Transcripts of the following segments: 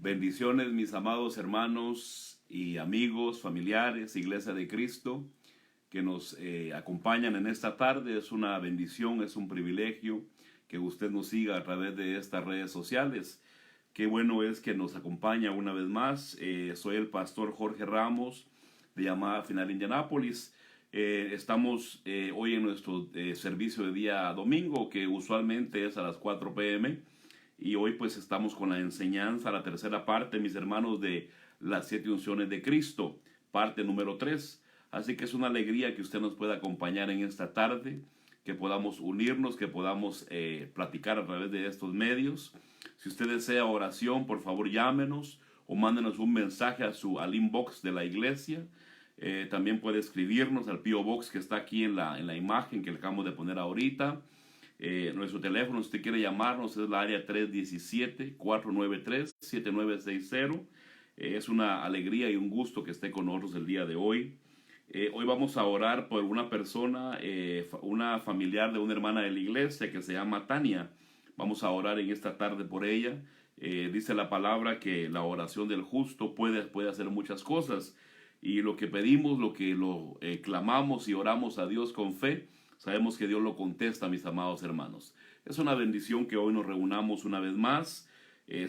Bendiciones, mis amados hermanos y amigos, familiares, Iglesia de Cristo, que nos acompañan en esta tarde. Es una bendición, es un privilegio que usted nos siga a través de estas redes sociales. Qué bueno es que nos acompaña una vez más. Soy el pastor Jorge Ramos, de Llamada Final Indianápolis. Estamos hoy en nuestro servicio de día domingo, que usualmente es a las 4 p.m., y hoy pues estamos con la enseñanza, la tercera parte, mis hermanos, de las 7 unciones de Cristo, parte número 3. Así que es una alegría que usted nos pueda acompañar en esta tarde, que podamos unirnos, que podamos platicar a través de estos medios. Si usted desea oración, por favor llámenos o mándenos un mensaje al inbox de la iglesia. También puede escribirnos al P.O. Box que está aquí en la imagen que le acabamos de poner ahorita. Nuestro teléfono, si usted quiere llamarnos, es la área 317-493-7960. Es una alegría y un gusto que esté con nosotros el día de hoy. Hoy vamos a orar por una persona, una familiar de una hermana de la iglesia que se llama Tania. Vamos a orar en esta tarde por ella. Dice la palabra que la oración del justo puede hacer muchas cosas. Y lo que pedimos, lo que clamamos y oramos a Dios con fe, sabemos que Dios lo contesta, mis amados hermanos. Es una bendición que hoy nos reunamos una vez más.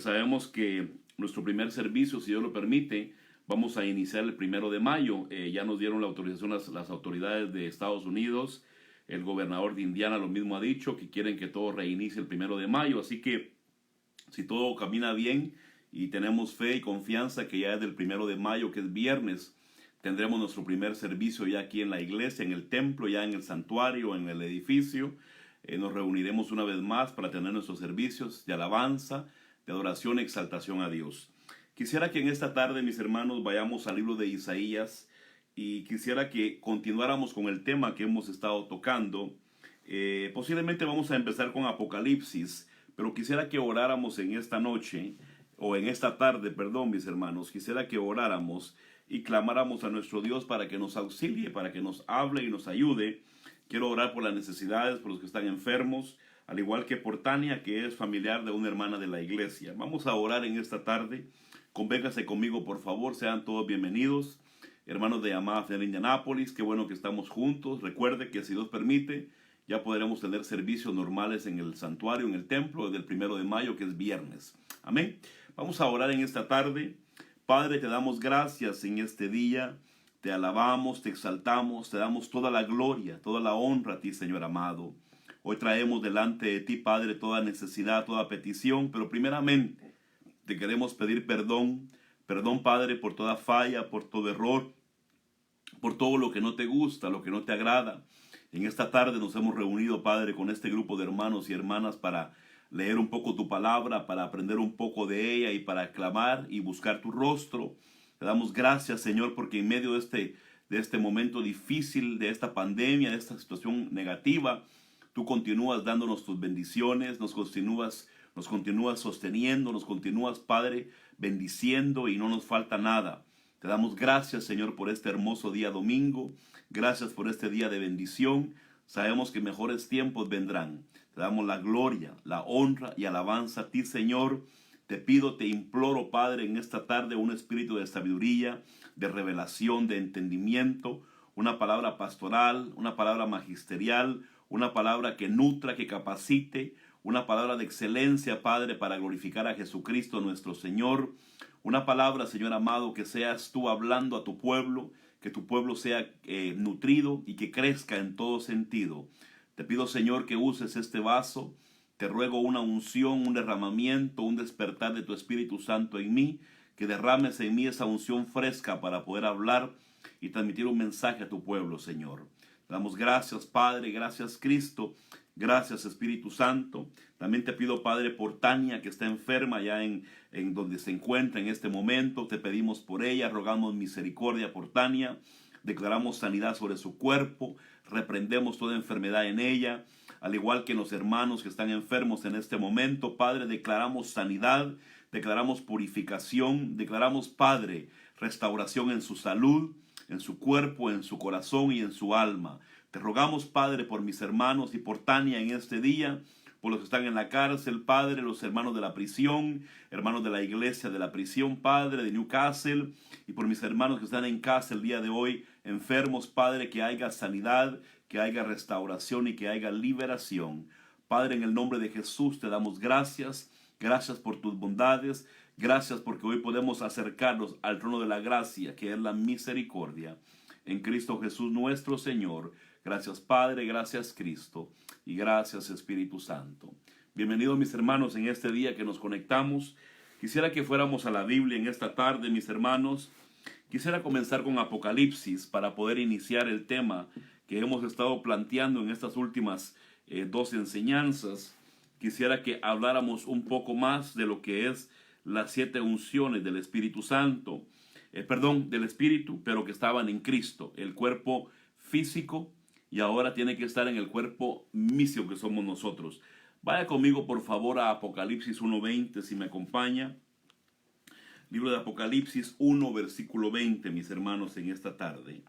Sabemos que nuestro primer servicio, si Dios lo permite, vamos a iniciar el 1 de mayo. Ya nos dieron la autorización las autoridades de Estados Unidos. El gobernador de Indiana lo mismo ha dicho, que quieren que todo reinicie el 1 de mayo. Así que si todo camina bien y tenemos fe y confianza que ya es del 1 de mayo, que es viernes, tendremos nuestro primer servicio ya aquí en la iglesia, en el templo, ya en el santuario, en el edificio. Nos reuniremos una vez más para tener nuestros servicios de alabanza, de adoración y exaltación a Dios. Quisiera que en esta tarde, mis hermanos, vayamos al libro de Isaías y quisiera que continuáramos con el tema que hemos estado tocando. Posiblemente vamos a empezar con Apocalipsis, pero quisiera que oráramos en esta noche, o en esta tarde, perdón, mis hermanos. Quisiera que oráramos y clamáramos a nuestro Dios para que nos auxilie, para que nos hable y nos ayude. Quiero orar por las necesidades, por los que están enfermos, al igual que por Tania, que es familiar de una hermana de la iglesia. Vamos a orar en esta tarde. Convéngase conmigo, por favor. Sean todos bienvenidos, hermanos de Llamada Final Indianápolis. Qué bueno que estamos juntos. Recuerde que si Dios permite, ya podremos tener servicios normales en el santuario, en el templo, desde el 1 de mayo, que es viernes. Amén. Vamos a orar en esta tarde. Padre, te damos gracias en este día, te alabamos, te exaltamos, te damos toda la gloria, toda la honra a ti, Señor amado. Hoy traemos delante de ti, Padre, toda necesidad, toda petición, pero primeramente te queremos pedir perdón, Padre, por toda falla, por todo error, por todo lo que no te gusta, lo que no te agrada. En esta tarde nos hemos reunido, Padre, con este grupo de hermanos y hermanas para leer un poco tu palabra, para aprender un poco de ella y para clamar y buscar tu rostro. Te damos gracias, Señor, porque en medio de este momento difícil, de esta pandemia, de esta situación negativa, tú continúas dándonos tus bendiciones, nos continúas sosteniendo, nos continúas, Padre, bendiciendo y no nos falta nada. Te damos gracias, Señor, por este hermoso día domingo. Gracias por este día de bendición. Sabemos que mejores tiempos vendrán. Te damos la gloria, la honra y alabanza a ti, Señor. Te pido, te imploro, Padre, en esta tarde un espíritu de sabiduría, de revelación, de entendimiento, una palabra pastoral, una palabra magisterial, una palabra que nutra, que capacite, una palabra de excelencia, Padre, para glorificar a Jesucristo nuestro Señor. Una palabra, Señor amado, que seas tú hablando a tu pueblo, que tu pueblo sea nutrido y que crezca en todo sentido. Te pido, Señor, que uses este vaso. Te ruego una unción, un derramamiento, un despertar de tu Espíritu Santo en mí, que derrames en mí esa unción fresca para poder hablar y transmitir un mensaje a tu pueblo, Señor. Te damos gracias, Padre, gracias, Cristo, gracias, Espíritu Santo. También te pido, Padre, por Tania, que está enferma ya en donde se encuentra en este momento. Te pedimos por ella, rogamos misericordia por Tania. Declaramos sanidad sobre su cuerpo, reprendemos toda enfermedad en ella, al igual que los hermanos que están enfermos en este momento. Padre, declaramos sanidad, declaramos purificación, declaramos, Padre, restauración en su salud, en su cuerpo, en su corazón y en su alma. Te rogamos, Padre, por mis hermanos y por Tania en este día. por los que están en la cárcel, Padre, los hermanos de la prisión, hermanos de la iglesia de la prisión, Padre, de Newcastle, y por mis hermanos que están en casa el día de hoy, enfermos, Padre, que haya sanidad, que haya restauración y que haya liberación. Padre, en el nombre de Jesús te damos gracias, gracias por tus bondades, gracias porque hoy podemos acercarnos al trono de la gracia, que es la misericordia, en Cristo Jesús nuestro Señor. Gracias Padre, gracias Cristo y gracias Espíritu Santo. Bienvenidos mis hermanos en este día que nos conectamos. Quisiera que fuéramos a la Biblia en esta tarde, mis hermanos. Quisiera comenzar con Apocalipsis para poder iniciar el tema que hemos estado planteando en estas últimas dos enseñanzas. Quisiera que habláramos un poco más de lo que es las 7 unciones del Espíritu Santo, del Espíritu, pero que estaban en Cristo, el cuerpo físico, y ahora tiene que estar en el cuerpo místico que somos nosotros. Vaya conmigo por favor a Apocalipsis 1:20, si me acompaña. Libro de Apocalipsis 1, versículo 20, mis hermanos, en esta tarde.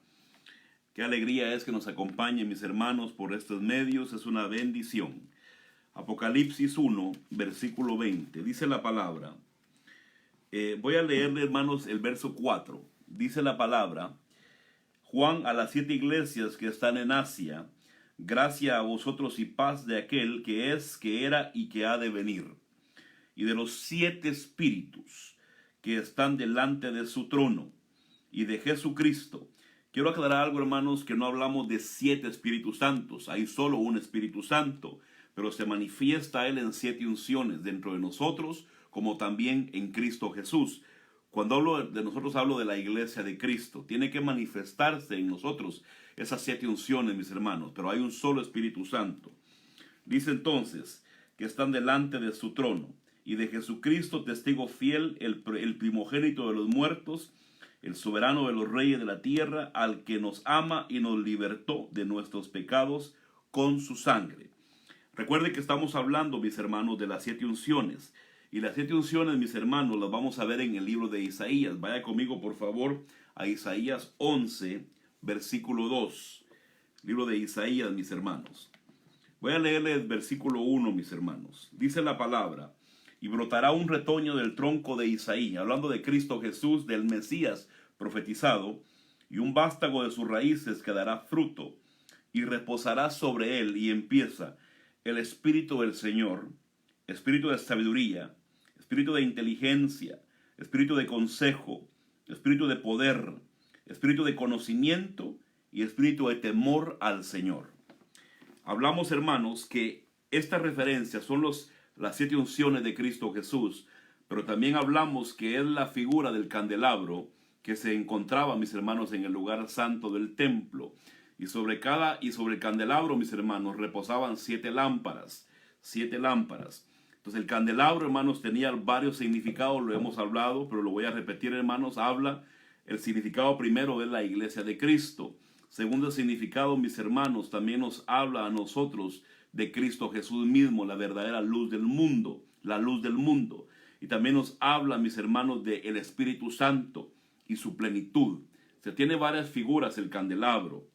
Qué alegría es que nos acompañen mis hermanos por estos medios, es una bendición. Apocalipsis 1, versículo 20, dice la palabra. Voy a leerle, hermanos, el verso 4. Dice la palabra: Juan, a las 7 iglesias que están en Asia, gracia a vosotros y paz de aquel que es, que era y que ha de venir, y de los 7 espíritus que están delante de su trono, y de Jesucristo. Quiero aclarar algo, hermanos, que no hablamos de 7 Espíritus Santos. Hay solo un Espíritu Santo, pero se manifiesta Él en 7 unciones dentro de nosotros, como también en Cristo Jesús. Cuando hablo de nosotros, hablo de la iglesia de Cristo. Tiene que manifestarse en nosotros esas 7 unciones, mis hermanos, pero hay un solo Espíritu Santo. Dice entonces que están delante de su trono, y de Jesucristo, testigo fiel, el primogénito de los muertos, el soberano de los reyes de la tierra, al que nos ama y nos libertó de nuestros pecados con su sangre. Recuerde que estamos hablando, mis hermanos, de las 7 unciones. Y las 7 unciones, mis hermanos, las vamos a ver en el libro de Isaías. Vaya conmigo, por favor, a Isaías 11, versículo 2. Libro de Isaías, mis hermanos. Voy a leerle el versículo 1, mis hermanos. Dice la palabra: y brotará un retoño del tronco de Isaí, hablando de Cristo Jesús, del Mesías profetizado, y un vástago de sus raíces que dará fruto, y reposará sobre él, y empieza el Espíritu del Señor, Espíritu de sabiduría, Espíritu de inteligencia, Espíritu de consejo, Espíritu de poder, Espíritu de conocimiento y Espíritu de temor al Señor. Hablamos, hermanos, que estas referencias son las 7 unciones de Cristo Jesús, pero también hablamos que es la figura del candelabro que se encontraba, mis hermanos, en el lugar santo del templo. Y sobre el candelabro, mis hermanos, reposaban 7 lámparas. 7 lámparas. Entonces el candelabro, hermanos, tenía varios significados, lo hemos hablado, pero lo voy a repetir, hermanos. Habla, el significado primero es la iglesia de Cristo. Segundo significado, mis hermanos, también nos habla a nosotros de Cristo Jesús mismo, la verdadera luz del mundo, la luz del mundo. Y también nos habla, mis hermanos, del Espíritu Santo y su plenitud. Se tiene varias figuras el candelabro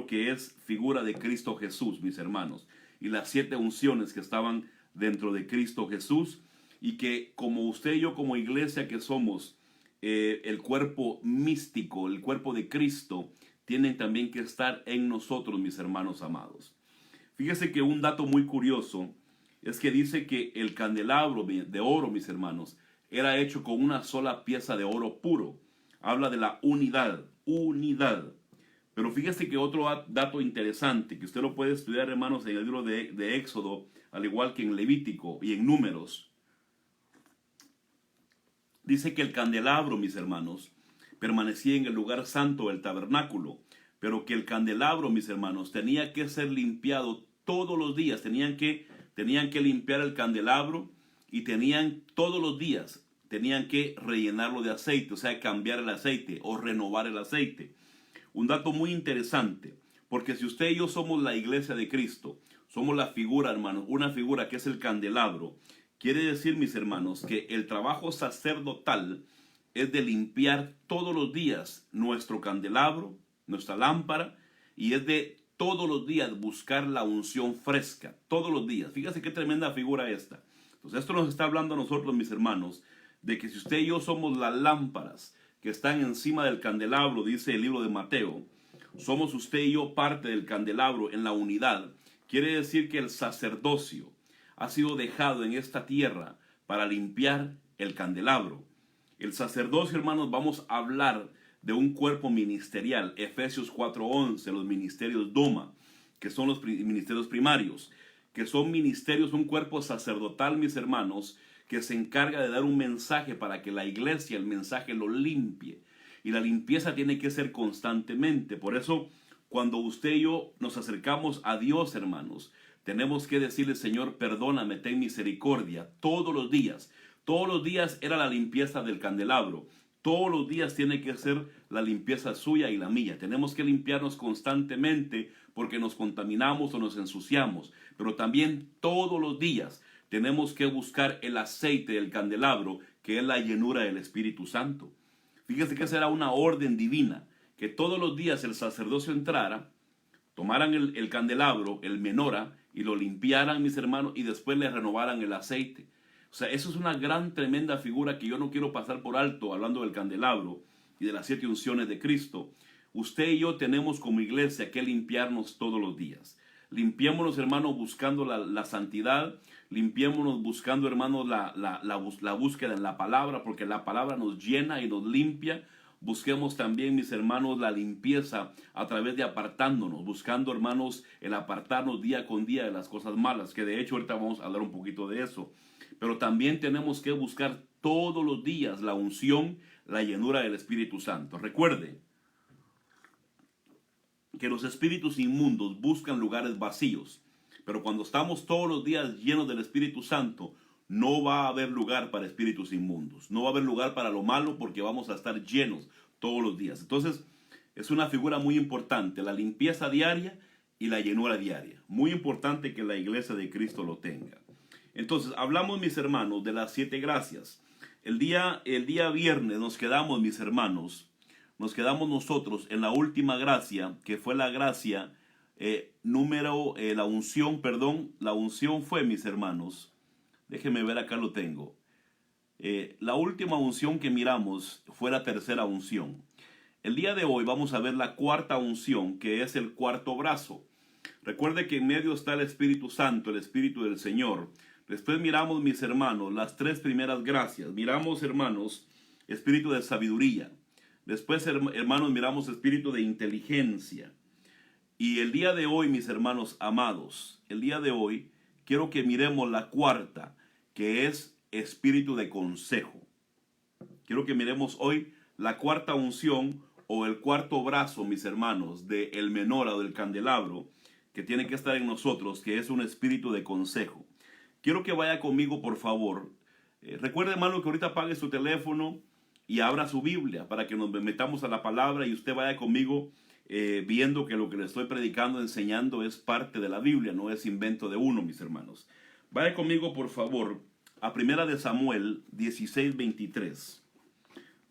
que es figura de Cristo Jesús, mis hermanos, y las 7 unciones que estaban dentro de Cristo Jesús, y que como usted y yo como iglesia que somos el cuerpo místico, el cuerpo de Cristo, tienen también que estar en nosotros, mis hermanos amados. Fíjese que un dato muy curioso es que dice que el candelabro de oro, mis hermanos, era hecho con una sola pieza de oro puro. Habla de la unidad. Pero fíjese que otro dato interesante, que usted lo puede estudiar, hermanos, en el libro de Éxodo, al igual que en Levítico y en Números. Dice que el candelabro, mis hermanos, permanecía en el lugar santo del tabernáculo, pero que el candelabro, mis hermanos, tenía que ser limpiado todos los días. Tenían que limpiar el candelabro y todos los días tenían que rellenarlo de aceite, o sea, cambiar el aceite o renovar el aceite. Un dato muy interesante, porque si usted y yo somos la iglesia de Cristo, somos la figura, hermanos, una figura que es el candelabro, quiere decir, mis hermanos, que el trabajo sacerdotal es de limpiar todos los días nuestro candelabro, nuestra lámpara, y es de todos los días buscar la unción fresca, todos los días. Fíjese qué tremenda figura esta. Entonces esto nos está hablando a nosotros, mis hermanos, de que si usted y yo somos las lámparas que están encima del candelabro, dice el libro de Mateo, somos usted y yo parte del candelabro en la unidad. Quiere decir que el sacerdocio ha sido dejado en esta tierra para limpiar el candelabro. El sacerdocio, hermanos, vamos a hablar de un cuerpo ministerial. Efesios 4:11, los ministerios Doma, que son los ministerios primarios, que son ministerios, un cuerpo sacerdotal, mis hermanos, que se encarga de dar un mensaje para que la iglesia, el mensaje lo limpie. Y la limpieza tiene que ser constantemente. Por eso, cuando usted y yo nos acercamos a Dios, hermanos, tenemos que decirle: Señor, perdóname, ten misericordia, todos los días. Todos los días era la limpieza del candelabro. Todos los días tiene que ser la limpieza suya y la mía. Tenemos que limpiarnos constantemente porque nos contaminamos o nos ensuciamos. Pero también todos los días tenemos que buscar el aceite del candelabro, que es la llenura del Espíritu Santo. Fíjese que esa era una orden divina, que todos los días el sacerdocio entrara, tomaran el candelabro, el menora, y lo limpiaran, mis hermanos, y después le renovaran el aceite. O sea, eso es una gran, tremenda figura que yo no quiero pasar por alto, hablando del candelabro y de las 7 unciones de Cristo. Usted y yo tenemos como iglesia que limpiarnos todos los días. Limpiémonos, hermanos, buscando la santidad. Limpiémonos buscando, hermanos, la búsqueda en la palabra, porque la palabra nos llena y nos limpia. Busquemos también, mis hermanos, la limpieza a través de apartándonos, buscando, hermanos, el apartarnos día con día de las cosas malas, que de hecho ahorita vamos a hablar un poquito de eso. Pero también tenemos que buscar todos los días la unción, la llenura del Espíritu Santo. Recuerde que los espíritus inmundos buscan lugares vacíos, pero cuando estamos todos los días llenos del Espíritu Santo, no va a haber lugar para espíritus inmundos. No va a haber lugar para lo malo, porque vamos a estar llenos todos los días. Entonces, es una figura muy importante, la limpieza diaria y la llenura diaria. Muy importante que la iglesia de Cristo lo tenga. Entonces, hablamos, mis hermanos, de las 7 gracias. El día viernes nos quedamos, mis hermanos, nos quedamos nosotros en la última gracia, que fue la gracia la unción fue, mis hermanos, déjenme ver, acá lo tengo. La última unción que miramos fue la tercera unción. El día de hoy vamos a ver la cuarta unción, que es el cuarto brazo. Recuerde que en medio está el Espíritu Santo, el Espíritu del Señor. Después miramos, mis hermanos, las 3 primeras gracias. Miramos, hermanos, espíritu de sabiduría. Después, hermanos, miramos espíritu de inteligencia. Y el día de hoy, mis hermanos amados, el día de hoy quiero que miremos la cuarta, que es espíritu de consejo. Quiero que miremos hoy la cuarta unción o el cuarto brazo, mis hermanos, del menora o del candelabro, que tiene que estar en nosotros, que es un espíritu de consejo. Quiero que vaya conmigo, por favor. Recuerde, hermano, que ahorita apague su teléfono y abra su Biblia para que nos metamos a la palabra y usted vaya conmigo viendo que lo que le estoy predicando, enseñando, es parte de la Biblia, no es invento de uno, mis hermanos. Vaya conmigo, por favor, a Primera de Samuel 16:23.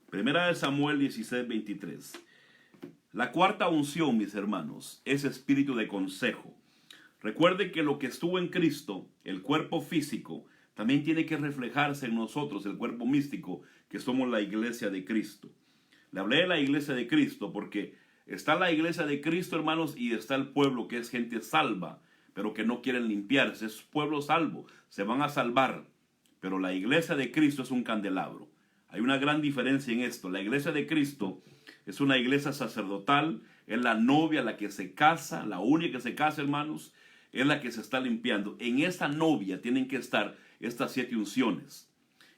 Primera de Samuel 16:23. La cuarta unción, mis hermanos, es espíritu de consejo. Recuerde que lo que estuvo en Cristo, el cuerpo físico, también tiene que reflejarse en nosotros, el cuerpo místico, que somos la iglesia de Cristo. Le hablé de la iglesia de Cristo porque está la iglesia de Cristo, hermanos, y está el pueblo, que es gente salva, pero que no quieren limpiarse. Es pueblo salvo, se van a salvar. Pero la iglesia de Cristo es un candelabro. Hay una gran diferencia en esto. La iglesia de Cristo es una iglesia sacerdotal, es la novia, la que se casa, la única que se casa, hermanos, es la que se está limpiando. En esa novia tienen que estar estas 7 unciones.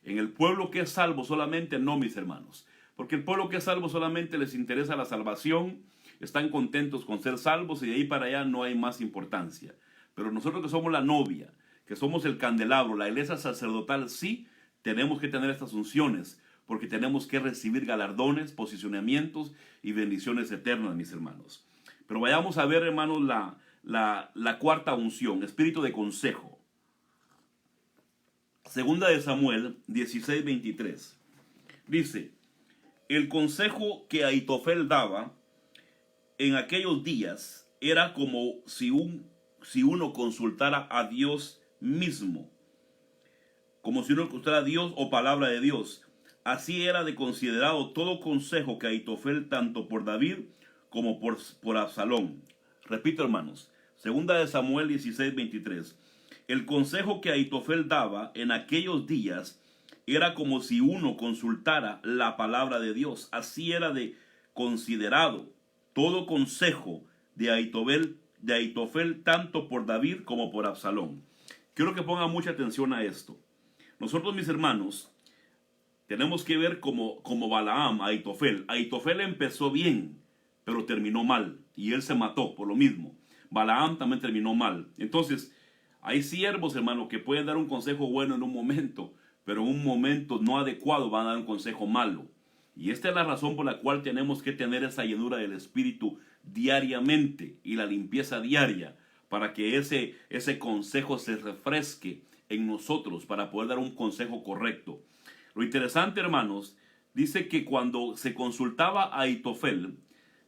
En el pueblo que es salvo solamente no, mis hermanos. Porque el pueblo que es salvo solamente les interesa la salvación, están contentos con ser salvos y de ahí para allá no hay más importancia. Pero nosotros que somos la novia, que somos el candelabro, la iglesia sacerdotal, sí tenemos que tener estas unciones, porque tenemos que recibir galardones, posicionamientos y bendiciones eternas, mis hermanos. Pero vayamos a ver, hermanos, la cuarta unción, espíritu de consejo. Segunda de Samuel 16:23. Dice: el consejo que Ahitofel daba en aquellos días era como si uno consultara a Dios mismo, como si uno consultara a Dios o palabra de Dios. Así era de considerado todo consejo que Ahitofel tanto por David como por Absalón. Repito, hermanos, segunda de Samuel 16:23. El consejo que Ahitofel daba en aquellos días era como si uno consultara la palabra de Dios. Así era de considerado todo consejo de Ahitofel tanto por David como por Absalón. Quiero que pongan mucha atención a esto. Nosotros, mis hermanos, tenemos que ver como Balaam, Ahitofel. Ahitofel empezó bien, pero terminó mal. Y él se mató por lo mismo. Balaam también terminó mal. Entonces, hay siervos, hermanos, que pueden dar un consejo bueno en un momento, pero en un momento no adecuado van a dar un consejo malo. Y esta es la razón por la cual tenemos que tener esa llenura del Espíritu diariamente y la limpieza diaria, para que ese consejo se refresque en nosotros, para poder dar un consejo correcto. Lo interesante, hermanos, dice que cuando se consultaba a Ahitofel,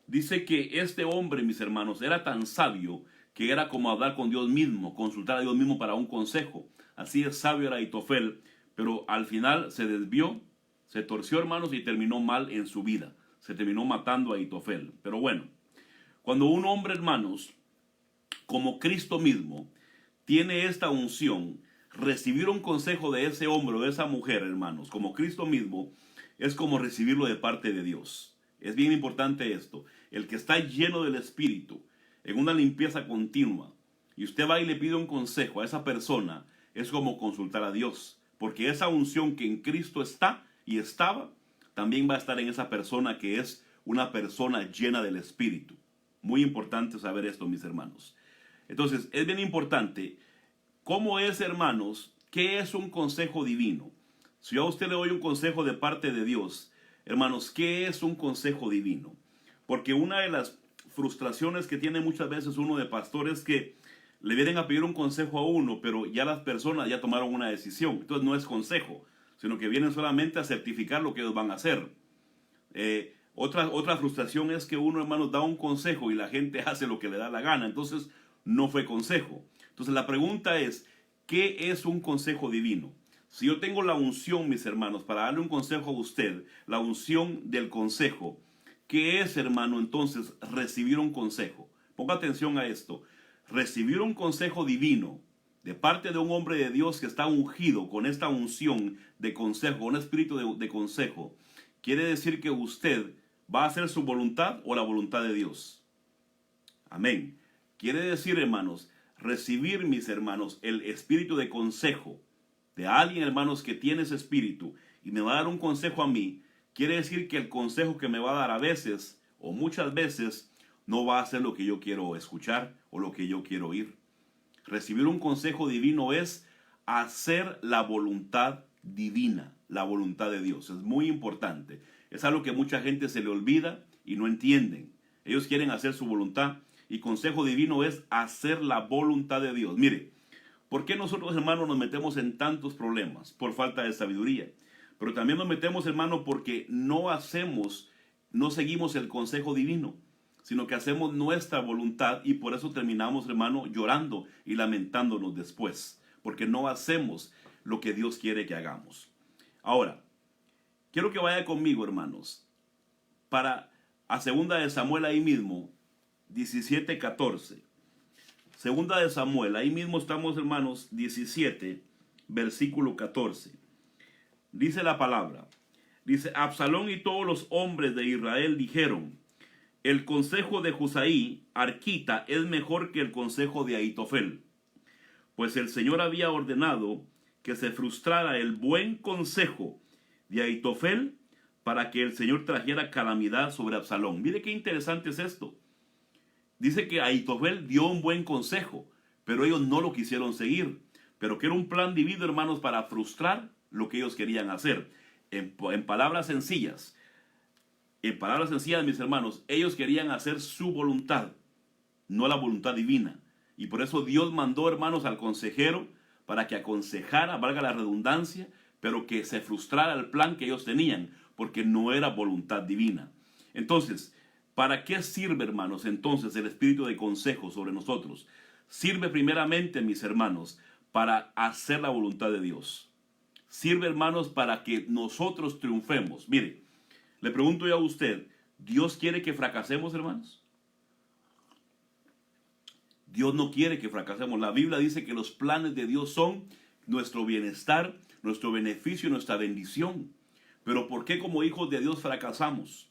dice que este hombre, mis hermanos, era tan sabio que era como hablar con Dios mismo, consultar a Dios mismo para un consejo. Así de sabio era Ahitofel, pero al final se desvió, se torció, hermanos, y terminó mal en su vida. Se terminó matando a Ahitofel. Pero bueno, cuando un hombre, hermanos, como Cristo mismo, tiene esta unción, recibir un consejo de ese hombre o de esa mujer, hermanos, como Cristo mismo, es como recibirlo de parte de Dios. Es bien importante esto. El que está lleno del Espíritu, en una limpieza continua, y usted va y le pide un consejo a esa persona, es como consultar a Dios. Porque esa unción que en Cristo está y estaba, también va a estar en esa persona que es una persona llena del Espíritu. Muy importante saber esto, mis hermanos. Entonces, es bien importante. ¿Cómo es, hermanos? ¿Qué es un consejo divino? Si yo a usted le doy un consejo de parte de Dios, hermanos, ¿qué es un consejo divino? Porque una de las frustraciones que tiene muchas veces uno de pastor es que le vienen a pedir un consejo a uno, pero ya las personas ya tomaron una decisión. Entonces no es consejo, sino que vienen solamente a certificar lo que ellos van a hacer. Otra frustración es que uno, hermanos, da un consejo y la gente hace lo que le da la gana. Entonces no fue consejo. Entonces la pregunta es, ¿qué es un consejo divino? Si yo tengo la unción, mis hermanos, para darle un consejo a usted, la unción del consejo, ¿qué es, hermano, entonces recibir un consejo? Ponga atención a esto. Recibir un consejo divino de parte de un hombre de Dios que está ungido con esta unción de consejo, un espíritu de consejo, quiere decir que usted va a hacer su voluntad o la voluntad de Dios. Amén. Quiere decir, hermanos, recibir, mis hermanos, el espíritu de consejo de alguien, hermanos, que tiene ese espíritu y me va a dar un consejo a mí, quiere decir que el consejo que me va a dar a veces o muchas veces no va a ser lo que yo quiero escuchar o lo que yo quiero oír. Recibir un consejo divino es hacer la voluntad divina, la voluntad de Dios. Es muy importante. Es algo que mucha gente se le olvida y no entienden. Ellos quieren hacer su voluntad y consejo divino es hacer la voluntad de Dios. Mire, ¿por qué nosotros, hermanos, nos metemos en tantos problemas? Por falta de sabiduría. Pero también nos metemos, hermano, porque no seguimos el consejo divino, sino que hacemos nuestra voluntad y por eso terminamos, hermano, llorando y lamentándonos después, porque no hacemos lo que Dios quiere que hagamos. Ahora, quiero que vaya conmigo, hermanos, a segunda de Samuel ahí mismo, 17:14. Segunda de Samuel, ahí mismo estamos, hermanos, 17, versículo 14. Dice la palabra, dice, Absalón y todos los hombres de Israel dijeron, el consejo de Husaí, arquita, es mejor que el consejo de Ahitofel, pues el Señor había ordenado que se frustrara el buen consejo de Ahitofel para que el Señor trajera calamidad sobre Absalón. Mire qué interesante es esto. Dice que Ahitofel dio un buen consejo, pero ellos no lo quisieron seguir. Pero que era un plan divino, hermanos, para frustrar lo que ellos querían hacer. En palabras sencillas, mis hermanos, ellos querían hacer su voluntad, no la voluntad divina. Y por eso Dios mandó, hermanos, al consejero para que aconsejara, valga la redundancia, pero que se frustrara el plan que ellos tenían, porque no era voluntad divina. Entonces, ¿Para qué sirve, hermanos, entonces el espíritu de consejo sobre nosotros? Sirve primeramente, mis hermanos, para hacer la voluntad de Dios. Sirve, hermanos, para que nosotros triunfemos. Mire, le pregunto yo a usted, ¿Dios quiere que fracasemos, hermanos? Dios no quiere que fracasemos. La Biblia dice que los planes de Dios son nuestro bienestar, nuestro beneficio y nuestra bendición. Pero ¿por qué como hijos de Dios fracasamos?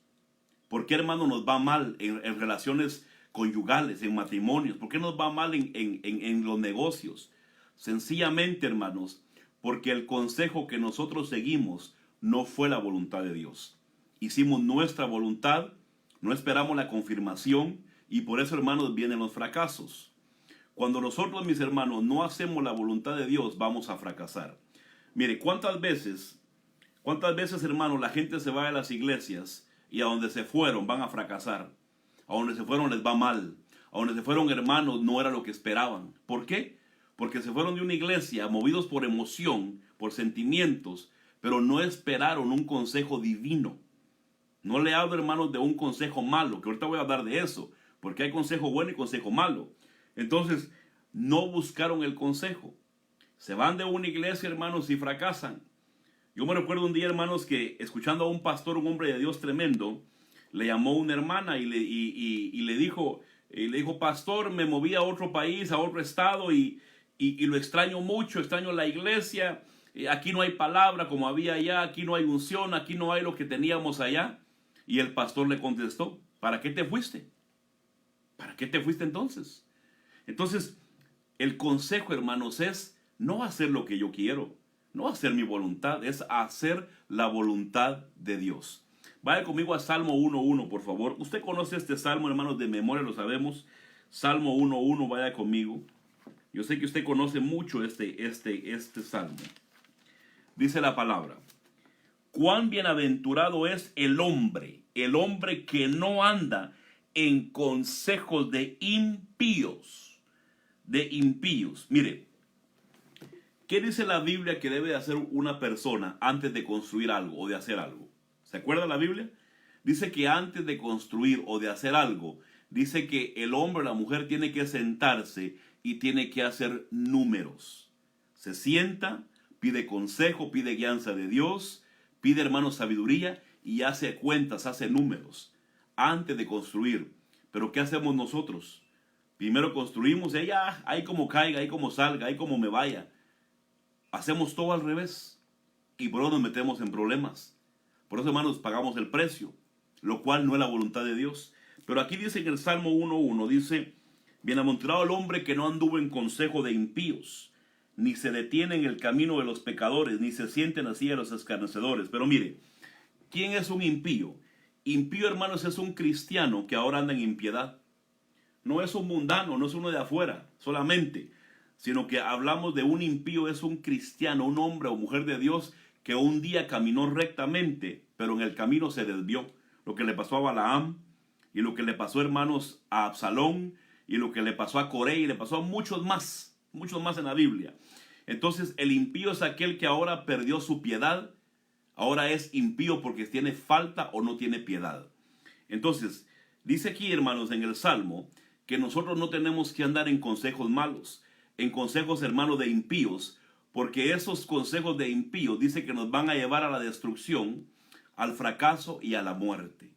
¿Por qué, hermano, nos va mal en relaciones conyugales, en matrimonios? ¿Por qué nos va mal en los negocios? Sencillamente, hermanos, porque el consejo que nosotros seguimos no fue la voluntad de Dios. Hicimos nuestra voluntad, no esperamos la confirmación y por eso, hermanos, vienen los fracasos. Cuando nosotros, mis hermanos, no hacemos la voluntad de Dios, vamos a fracasar. Mire, ¿cuántas veces, hermanos, la gente se va a las iglesias y a donde se fueron van a fracasar? A donde se fueron les va mal. A donde se fueron, hermanos, no era lo que esperaban. ¿Por qué? Porque se fueron de una iglesia movidos por emoción, por sentimientos, pero no esperaron un consejo divino. No le hablo, hermanos, de un consejo malo, que ahorita voy a hablar de eso, porque hay consejo bueno y consejo malo. Entonces, no buscaron el consejo. Se van de una iglesia, hermanos, y fracasan. Yo me recuerdo un día, hermanos, que escuchando a un pastor, un hombre de Dios tremendo, le llamó una hermana y le dijo, pastor, me moví a otro país, a otro estado y lo extraño mucho, extraño la iglesia. Aquí no hay palabra como había allá, aquí no hay unción, aquí no hay lo que teníamos allá. Y el pastor le contestó, ¿para qué te fuiste? ¿Para qué te fuiste entonces? Entonces, el consejo, hermanos, es no hacer lo que yo quiero, no hacer mi voluntad, es hacer la voluntad de Dios. Vaya conmigo a Salmo 1.1, por favor. Usted conoce este salmo, hermanos, de memoria, lo sabemos. Salmo 1.1, vaya conmigo. Yo sé que usted conoce mucho este salmo. Dice la palabra: cuán bienaventurado es el hombre que no anda en consejos de impíos. Mire, ¿qué dice la Biblia que debe hacer una persona antes de construir algo o de hacer algo? ¿Se acuerda la Biblia? Dice que antes de construir o de hacer algo, dice que el hombre o la mujer tiene que sentarse y tiene que hacer números. Se sienta, pide consejo, pide guianza de Dios, pide, hermanos, sabiduría y hace cuentas, hace números antes de construir. Pero ¿qué hacemos nosotros? Primero construimos y ahí como caiga, ahí como salga, ahí como me vaya. Hacemos todo al revés y por eso nos metemos en problemas. Por eso, hermanos, pagamos el precio, lo cual no es la voluntad de Dios. Pero aquí dice en el Salmo 1.1, dice: bienaventurado el hombre que no anduvo en consejo de impíos, ni se detiene en el camino de los pecadores, ni se siente en la silla de los escarnecedores. Pero mire, ¿quién es un impío? Impío, hermanos, es un cristiano que ahora anda en impiedad. No es un mundano, no es uno de afuera solamente, sino que hablamos de un impío, es un cristiano, un hombre o mujer de Dios que un día caminó rectamente, pero en el camino se desvió. Lo que le pasó a Balaam, y lo que le pasó, hermanos, a Absalón, y lo que le pasó a Coré, y le pasó a muchos más en la Biblia. Entonces, el impío es aquel que ahora perdió su piedad, ahora es impío porque tiene falta o no tiene piedad. Entonces, dice aquí, hermanos, en el Salmo, que nosotros no tenemos que andar en consejos malos, en consejos, hermanos, de impíos, porque esos consejos de impíos dice que nos van a llevar a la destrucción, al fracaso y a la muerte.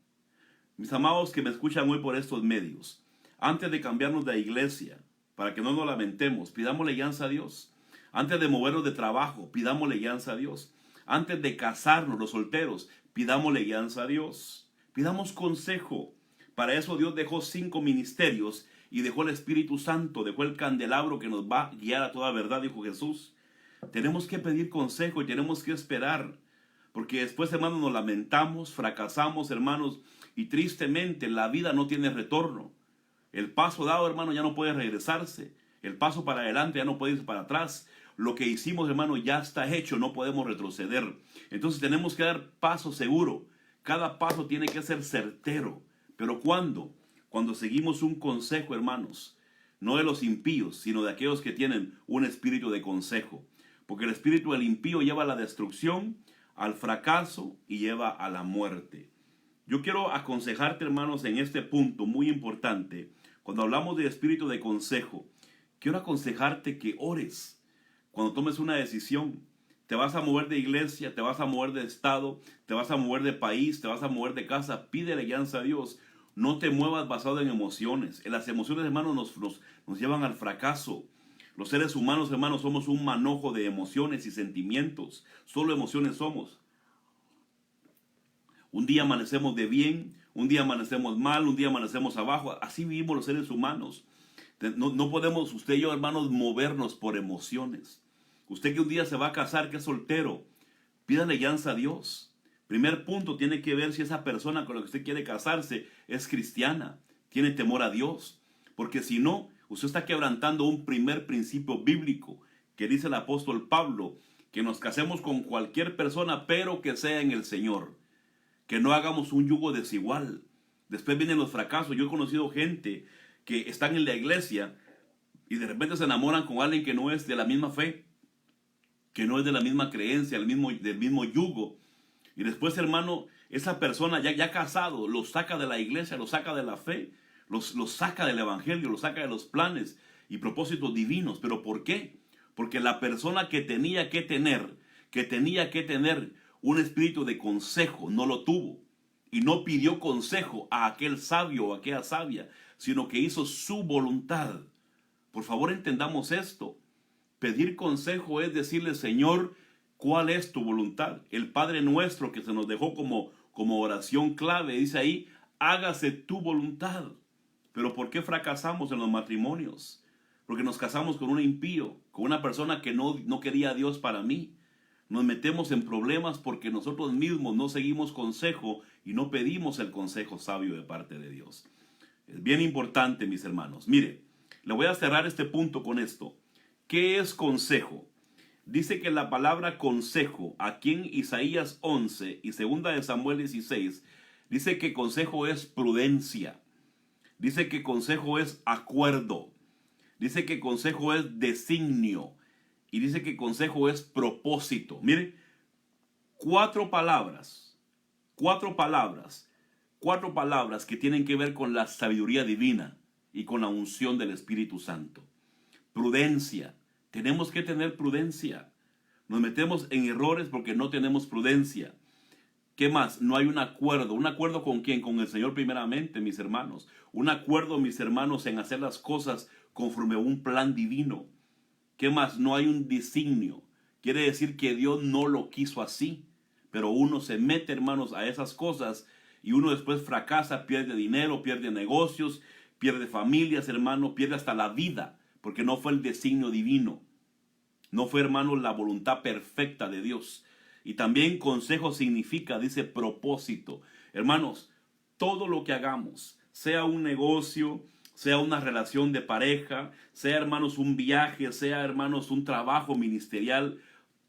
Mis amados que me escuchan hoy por estos medios, antes de cambiarnos de iglesia, para que no nos lamentemos, pidamos guianza a Dios. Antes de movernos de trabajo, pidamos guianza a Dios. Antes de casarnos, los solteros, pidamos guianza a Dios. Pidamos consejo. Para eso Dios dejó 5 ministerios y dejó el Espíritu Santo, dejó el candelabro que nos va a guiar a toda verdad, dijo Jesús. Tenemos que pedir consejo y tenemos que esperar, porque después, hermanos, nos lamentamos, fracasamos, hermanos, y tristemente la vida no tiene retorno. El paso dado, hermano, ya no puede regresarse. El paso para adelante ya no puede irse para atrás. Lo que hicimos, hermano, ya está hecho, no podemos retroceder. Entonces tenemos que dar paso seguro. Cada paso tiene que ser certero. ¿Pero cuándo? Cuando seguimos un consejo, hermanos, no de los impíos, sino de aquellos que tienen un espíritu de consejo. Porque el espíritu del impío lleva a la destrucción, al fracaso y lleva a la muerte. Yo quiero aconsejarte, hermanos, en este punto muy importante. Cuando hablamos de espíritu de consejo, quiero aconsejarte que ores cuando tomes una decisión. Te vas a mover de iglesia, te vas a mover de estado, te vas a mover de país, te vas a mover de casa. Pídele guianza a Dios. No te muevas basado en emociones. Las emociones, hermanos, nos llevan al fracaso. Los seres humanos, hermanos, somos un manojo de emociones y sentimientos. Solo emociones somos. Un día amanecemos de bien, un día amanecemos mal, un día amanecemos abajo. Así vivimos los seres humanos. No podemos, usted y yo, hermanos, movernos por emociones. Usted que un día se va a casar, que es soltero, pídale guianza a Dios. Primer punto, tiene que ver si esa persona con la que usted quiere casarse es cristiana, tiene temor a Dios. Porque si no, usted está quebrantando un primer principio bíblico que dice el apóstol Pablo, que nos casemos con cualquier persona, pero que sea en el Señor. Que no hagamos un yugo desigual. Después vienen los fracasos. Yo he conocido gente que están en la iglesia y de repente se enamoran con alguien que no es de la misma fe, que no es de la misma creencia, del mismo yugo. Y después, hermano, esa persona ya casado, los saca de la iglesia, los saca de la fe, los saca del evangelio, los saca de los planes y propósitos divinos. ¿Pero por qué? Porque la persona que tenía que tener un espíritu de consejo, no lo tuvo. Y no pidió consejo a aquel sabio o a aquella sabia, sino que hizo su voluntad. Por favor, entendamos esto. Pedir consejo es decirle, Señor, ¿cuál es tu voluntad? El Padre Nuestro que se nos dejó como oración clave, dice ahí, hágase tu voluntad. Pero ¿por qué fracasamos en los matrimonios? Porque nos casamos con un impío, con una persona que no quería a Dios para mí. Nos metemos en problemas porque nosotros mismos no seguimos consejo y no pedimos el consejo sabio de parte de Dios. Es bien importante, mis hermanos. Mire, le voy a cerrar este punto con esto. ¿Qué es consejo? Dice que la palabra consejo, aquí en Isaías 11 y 2 de Samuel 16, dice que consejo es prudencia. Dice que consejo es acuerdo. Dice que consejo es designio. Y dice que consejo es propósito. Mire, cuatro palabras que tienen que ver con la sabiduría divina y con la unción del Espíritu Santo. Prudencia. Tenemos que tener prudencia. Nos metemos en errores porque no tenemos prudencia. ¿Qué más? No hay un acuerdo. ¿Un acuerdo con quién? Con el Señor primeramente, mis hermanos. Un acuerdo, mis hermanos, en hacer las cosas conforme a un plan divino. ¿Qué más? No hay un designio. Quiere decir que Dios no lo quiso así. Pero uno se mete, hermanos, a esas cosas y uno después fracasa, pierde dinero, pierde negocios, pierde familias, hermano, pierde hasta la vida, porque no fue el designio divino. No fue, hermano, la voluntad perfecta de Dios. Y también consejo significa, dice, propósito. Hermanos, todo lo que hagamos, sea un negocio, sea una relación de pareja, sea, hermanos, un viaje, sea, hermanos, un trabajo ministerial,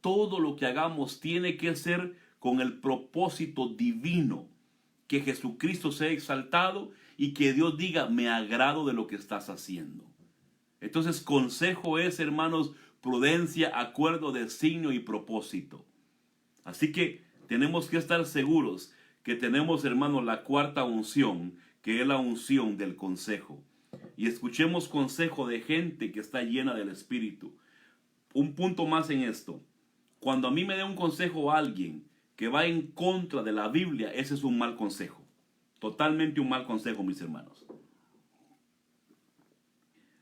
todo lo que hagamos tiene que ser con el propósito divino. Que Jesucristo sea exaltado y que Dios diga, me agrado de lo que estás haciendo. Entonces, consejo es, hermanos, prudencia, acuerdo, designio y propósito. Así que tenemos que estar seguros que tenemos, hermanos, la cuarta unción, que es la unción del consejo. Y escuchemos consejo de gente que está llena del Espíritu. Un punto más en esto. Cuando a mí me dé un consejo a alguien que va en contra de la Biblia, ese es un mal consejo. Totalmente un mal consejo, mis hermanos.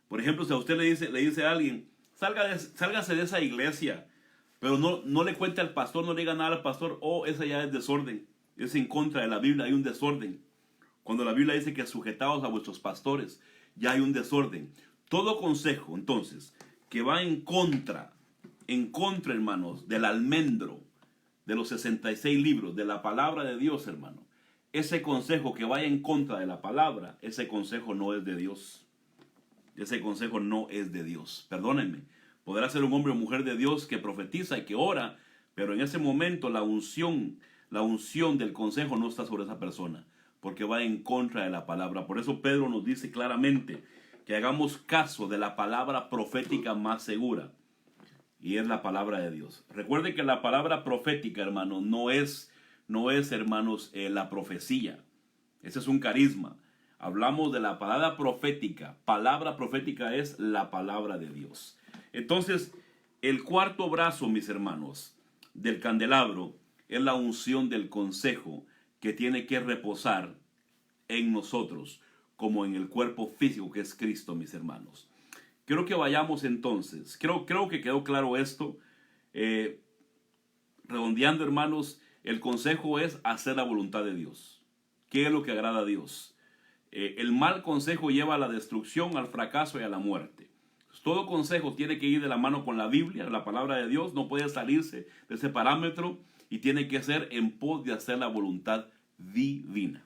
Por ejemplo, si a usted le dice a alguien, sálgase de esa iglesia, pero no le cuente al pastor, no le diga nada al pastor, esa ya es desorden, es en contra de la Biblia, hay un desorden. Cuando la Biblia dice que sujetaos a vuestros pastores, ya hay un desorden. Todo consejo, entonces, que va en contra, hermanos, del almendro, de los 66 libros, de la palabra de Dios, hermano. Ese consejo que vaya en contra de la palabra, ese consejo no es de Dios. Ese consejo no es de Dios. Perdónenme. Podrá ser un hombre o mujer de Dios que profetiza y que ora, pero en ese momento la unción del consejo no está sobre esa persona, porque va en contra de la palabra. Por eso Pedro nos dice claramente que hagamos caso de la palabra profética más segura, y es la palabra de Dios. Recuerde que la palabra profética, hermano, no es no es, hermanos, la profecía. Ese es un carisma. Hablamos de la palabra profética. Palabra profética es la palabra de Dios. Entonces, el cuarto brazo, mis hermanos, del candelabro es la unción del consejo que tiene que reposar en nosotros, como en el cuerpo físico que es Cristo, mis hermanos. Quiero que vayamos entonces. Creo que quedó claro esto. Redondeando, hermanos, el consejo es hacer la voluntad de Dios. ¿Qué es lo que agrada a Dios? El mal consejo lleva a la destrucción, al fracaso y a la muerte. Todo consejo tiene que ir de la mano con la Biblia, la palabra de Dios. No puede salirse de ese parámetro y tiene que ser en pos de hacer la voluntad divina.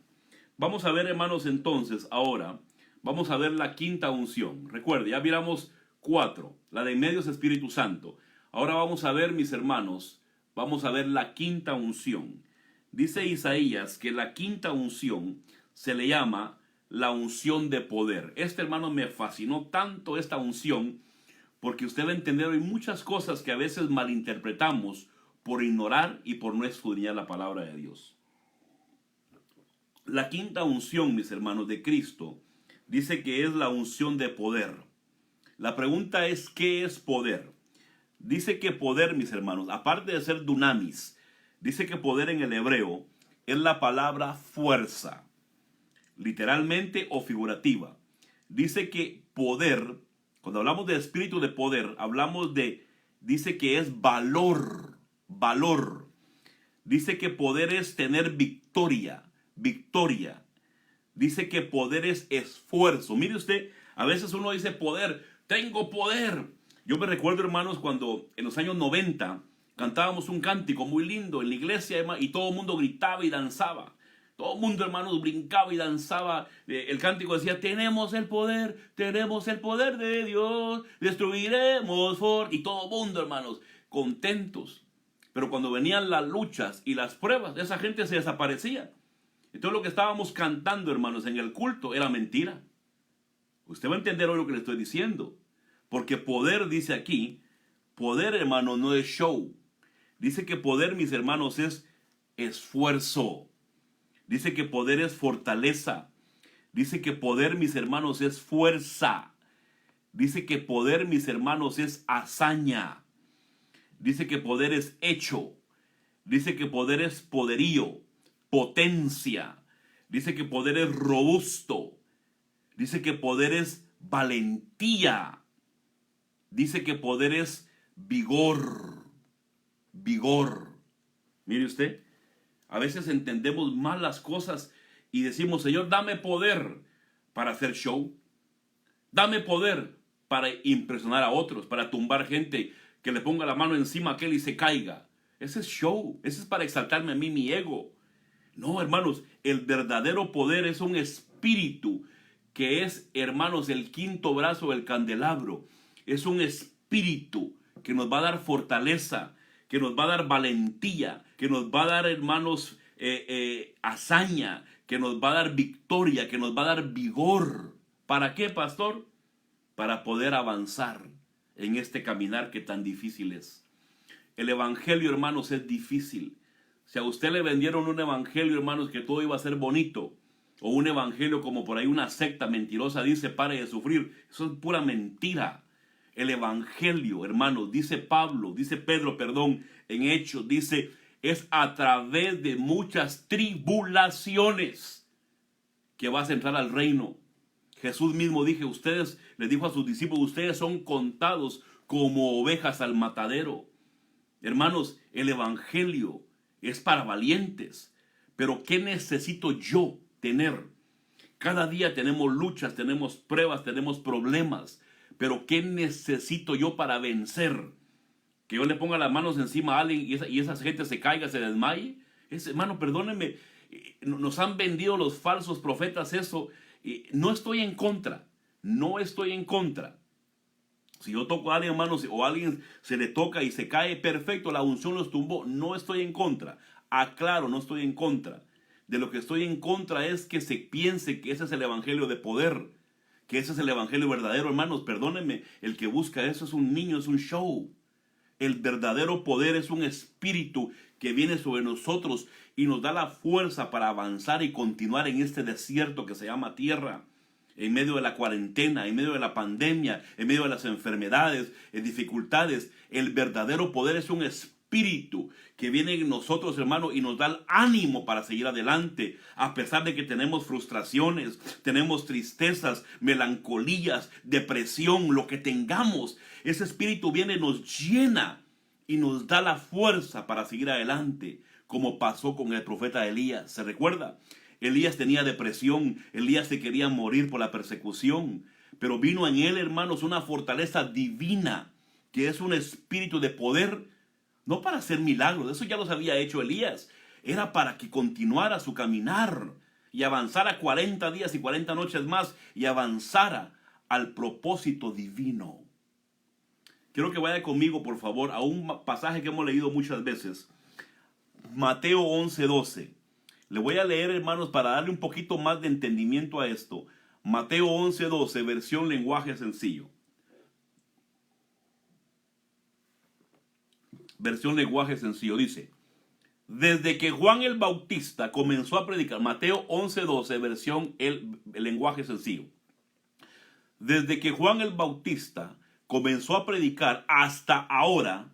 Vamos a ver, hermanos, entonces, ahora, vamos a ver la quinta unción. Recuerde, ya miramos 4. La de en medio es Espíritu Santo. Ahora vamos a ver, mis hermanos, vamos a ver la quinta unción. Dice Isaías que la quinta unción se le llama la unción de poder. Hermano, me fascinó tanto esta unción, porque usted va a entender hoy muchas cosas que a veces malinterpretamos por ignorar y por no escudriñar la palabra de Dios. La quinta unción, mis hermanos, de Cristo, dice que es la unción de poder. La pregunta es, ¿qué es poder? Dice que poder, mis hermanos, aparte de ser dunamis, dice que poder en el hebreo es la palabra fuerza, literalmente o figurativa. Dice que poder, cuando hablamos de espíritu de poder, hablamos de, dice que es valor. Dice que poder es tener victoria. Dice que poder es esfuerzo. Mire usted, a veces uno dice poder, tengo poder. Yo me recuerdo, hermanos, cuando en los años 90 cantábamos un cántico muy lindo en la iglesia y todo el mundo gritaba y danzaba. Todo el mundo, hermanos, brincaba y danzaba. El cántico decía, tenemos el poder de Dios, destruiremos y todo el mundo, hermanos, contentos. Pero cuando venían las luchas y las pruebas, esa gente se desaparecía. Entonces lo que estábamos cantando, hermanos, en el culto era mentira. Usted va a entender hoy lo que le estoy diciendo. Porque poder, dice aquí, poder, hermano, no es show. Dice que poder, mis hermanos, es esfuerzo. Dice que poder es fortaleza. Dice que poder, mis hermanos, es fuerza. Dice que poder, mis hermanos, es hazaña. Dice que poder es hecho. Dice que poder es poderío, potencia. Dice que poder es robusto. Dice que poder es valentía. Dice que poder es vigor. Mire usted, a veces entendemos mal las cosas y decimos, Señor, dame poder para hacer show. Dame poder para impresionar a otros, para tumbar gente, que le ponga la mano encima a aquel y se caiga. Ese es show, ese es para exaltarme a mí, mi ego. No, hermanos, el verdadero poder es un espíritu que es, hermanos, el quinto brazo del candelabro. Es un espíritu que nos va a dar fortaleza, que nos va a dar valentía, que nos va a dar, hermanos, hazaña, que nos va a dar victoria, que nos va a dar vigor. ¿Para qué, pastor? Para poder avanzar en este caminar que tan difícil es. El evangelio, hermanos, es difícil. Si a usted le vendieron un evangelio, hermanos, que todo iba a ser bonito, o un evangelio como por ahí una secta mentirosa dice, pare de sufrir, eso es pura mentira. El evangelio, hermanos, dice Pedro, en Hechos, dice, es a través de muchas tribulaciones que vas a entrar al reino. Jesús mismo le dijo a sus discípulos, ustedes son contados como ovejas al matadero. Hermanos, el evangelio es para valientes. Pero ¿qué necesito yo tener? Cada día tenemos luchas, tenemos pruebas, tenemos problemas. Pero ¿qué necesito yo para vencer? Que yo le ponga las manos encima a alguien y esa gente se caiga, se desmaye. Hermano, perdónenme, nos han vendido los falsos profetas eso. No estoy en contra. Si yo toco a alguien, hermanos, o a alguien se le toca y se cae, perfecto, la unción los tumbó. No estoy en contra. Aclaro, no estoy en contra. De lo que estoy en contra es que se piense que ese es el evangelio de poder, que ese es el evangelio verdadero. Hermanos, perdónenme, el que busca eso es un niño, es un show. El verdadero poder es un espíritu que viene sobre nosotros y nos da la fuerza para avanzar y continuar en este desierto que se llama tierra. En medio de la cuarentena, en medio de la pandemia, en medio de las enfermedades, dificultades, el verdadero poder es un espíritu que viene en nosotros, hermano, y nos da el ánimo para seguir adelante, a pesar de que tenemos frustraciones, tenemos tristezas, melancolías, depresión, lo que tengamos. Ese espíritu viene, nos llena y nos da la fuerza para seguir adelante, como pasó con el profeta Elías. ¿Se recuerda? Elías tenía depresión, Elías se quería morir por la persecución, pero vino en él, hermanos, una fortaleza divina, que es un espíritu de poder, no para hacer milagros, eso ya los había hecho Elías, era para que continuara su caminar y avanzara 40 días y 40 noches más y avanzara al propósito divino. Quiero que vaya conmigo, por favor, a un pasaje que hemos leído muchas veces, Mateo 11:12. Le voy a leer, hermanos, para darle un poquito más de entendimiento a esto. Mateo 11:12, versión lenguaje sencillo. Versión lenguaje sencillo, dice: desde que Juan el Bautista comenzó a predicar, Mateo 11:12, versión el lenguaje sencillo. Desde que Juan el Bautista comenzó a predicar hasta ahora,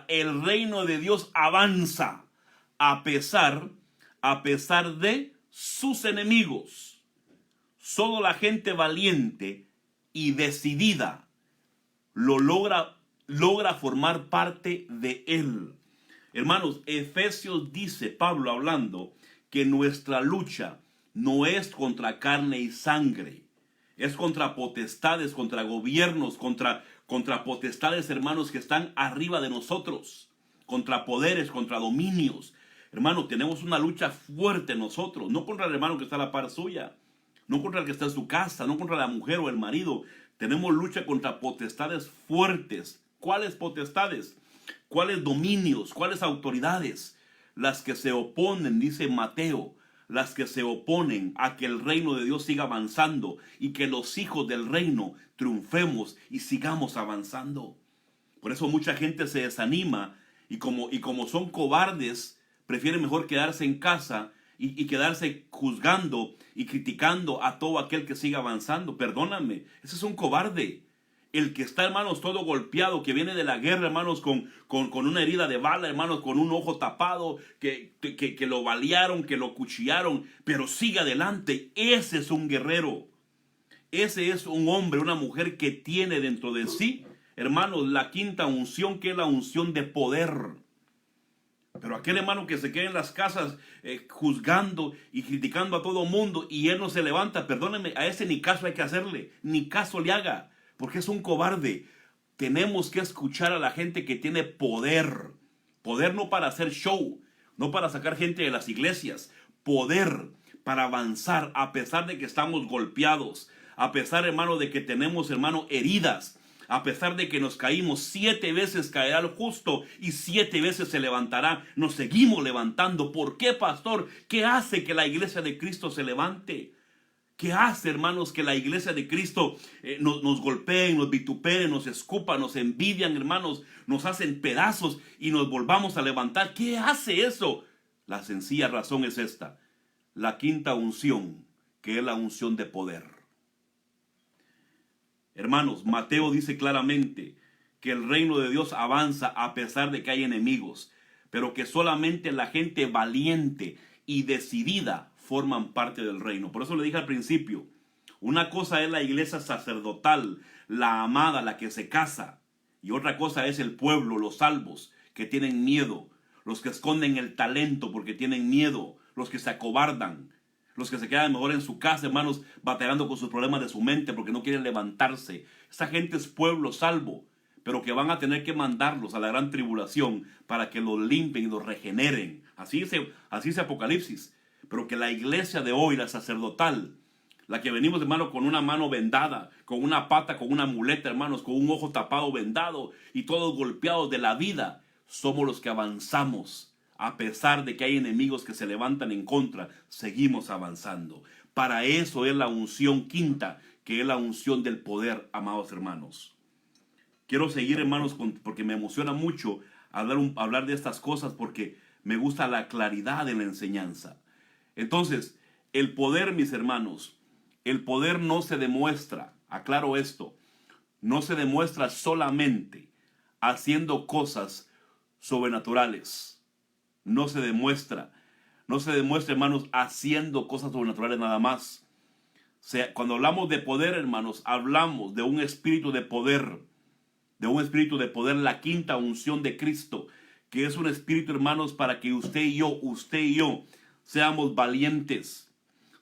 el reino de Dios avanza a pesar de sus enemigos. Solo la gente valiente y decidida lo logra formar parte de él. Hermanos, Efesios dice, Pablo hablando, que nuestra lucha no es contra carne y sangre, es contra potestades, contra gobiernos, contra potestades, hermanos, que están arriba de nosotros, contra poderes, contra dominios. Hermano, tenemos una lucha fuerte nosotros, no contra el hermano que está a la par suya, no contra el que está en su casa, no contra la mujer o el marido. Tenemos lucha contra potestades fuertes. ¿Cuáles potestades? ¿Cuáles dominios? ¿Cuáles autoridades? Las que se oponen, dice Mateo, las que se oponen a que el reino de Dios siga avanzando y que los hijos del reino triunfemos y sigamos avanzando. Por eso mucha gente se desanima y como son cobardes, prefieren mejor quedarse en casa y quedarse juzgando y criticando a todo aquel que siga avanzando. Perdóname, ese es un cobarde. El que está, hermanos, todo golpeado, que viene de la guerra, hermanos, con una herida de bala, hermanos, con un ojo tapado, que lo balearon, que lo cuchillaron, pero sigue adelante. Ese es un guerrero. Ese es un hombre, una mujer que tiene dentro de sí, hermanos, la quinta unción, que es la unción de poder. Pero aquel hermano que se queda en las casas juzgando y criticando a todo mundo y él no se levanta, perdónenme, a ese ni caso hay que hacerle, ni caso le haga, porque es un cobarde. Tenemos que escuchar a la gente que tiene poder. Poder no para hacer show, no para sacar gente de las iglesias. Poder para avanzar a pesar de que estamos golpeados. A pesar, hermano, de que tenemos, hermano, heridas. A pesar de que nos caímos, 7 veces caerá el justo y 7 veces se levantará. Nos seguimos levantando. ¿Por qué, pastor? ¿Qué hace que la iglesia de Cristo se levante? ¿Qué hace, hermanos, que la iglesia de Cristo nos golpeen, nos vituperen, nos escupan, nos envidian, hermanos, nos hacen pedazos y nos volvamos a levantar? ¿Qué hace eso? La sencilla razón es esta: la quinta unción, que es la unción de poder. Hermanos, Mateo dice claramente que el reino de Dios avanza a pesar de que hay enemigos, pero que solamente la gente valiente y decidida forman parte del reino. Por eso le dije al principio, una cosa es la iglesia sacerdotal, la amada, la que se casa, y otra cosa es el pueblo, los salvos, que tienen miedo, los que esconden el talento porque tienen miedo, los que se acobardan, los que se quedan mejor en su casa, hermanos, batallando con sus problemas de su mente porque no quieren levantarse. Esa gente es pueblo salvo, pero que van a tener que mandarlos a la gran tribulación para que los limpien y los regeneren. Así dice Apocalipsis. Pero que la iglesia de hoy, la sacerdotal, la que venimos, hermano, con una mano vendada, con una pata, con una muleta, hermanos, con un ojo tapado, vendado y todos golpeados de la vida, somos los que avanzamos. A pesar de que hay enemigos que se levantan en contra, seguimos avanzando. Para eso es la unción quinta, que es la unción del poder, amados hermanos. Quiero seguir, hermanos, porque me emociona mucho hablar de estas cosas, porque me gusta la claridad de la enseñanza. Entonces, el poder, mis hermanos, el poder no se demuestra, aclaro esto, no se demuestra solamente haciendo cosas sobrenaturales. No se demuestra, hermanos, haciendo cosas sobrenaturales nada más. O sea, cuando hablamos de poder, hermanos, hablamos de un espíritu de poder, la quinta unción de Cristo, que es un espíritu, hermanos, para que usted y yo, seamos valientes,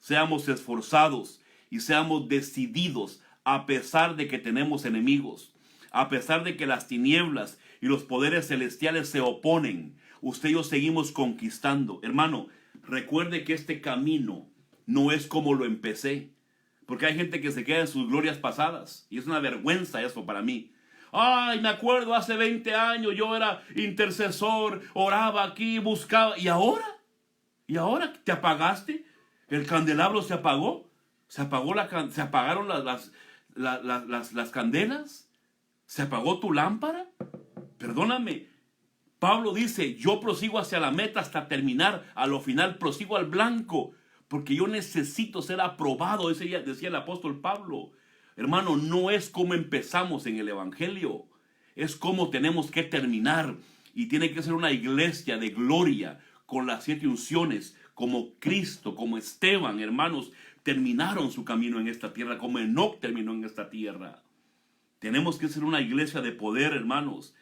seamos esforzados y seamos decididos, a pesar de que tenemos enemigos, a pesar de que las tinieblas y los poderes celestiales se oponen. Usted y yo seguimos conquistando. Hermano, recuerde que este camino no es como lo empecé, porque hay gente que se queda en sus glorias pasadas, y es una vergüenza eso para mí. Ay, me acuerdo hace 20 años yo era intercesor, oraba aquí, buscaba. ¿Y ahora? ¿Y ahora te apagaste? ¿El candelabro se apagó? ¿Se apagaron las candelas? ¿Se apagó tu lámpara? Perdóname. Pablo dice, yo prosigo hacia la meta hasta terminar. A lo final prosigo al blanco, porque yo necesito ser aprobado, decía el apóstol Pablo. Hermano, no es como empezamos en el evangelio, es como tenemos que terminar. Y tiene que ser una iglesia de gloria, con las 7 unciones, como Cristo, como Esteban, hermanos, terminaron su camino en esta tierra, como Enoc terminó en esta tierra. Tenemos que ser una iglesia de poder, hermanos.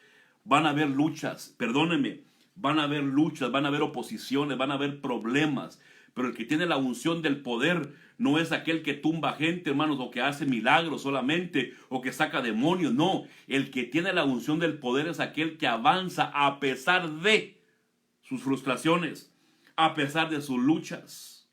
Van a haber luchas, perdónenme, van a haber luchas, van a haber oposiciones, van a haber problemas. Pero el que tiene la unción del poder no es aquel que tumba gente, hermanos, o que hace milagros solamente, o que saca demonios. No, el que tiene la unción del poder es aquel que avanza a pesar de sus frustraciones, a pesar de sus luchas.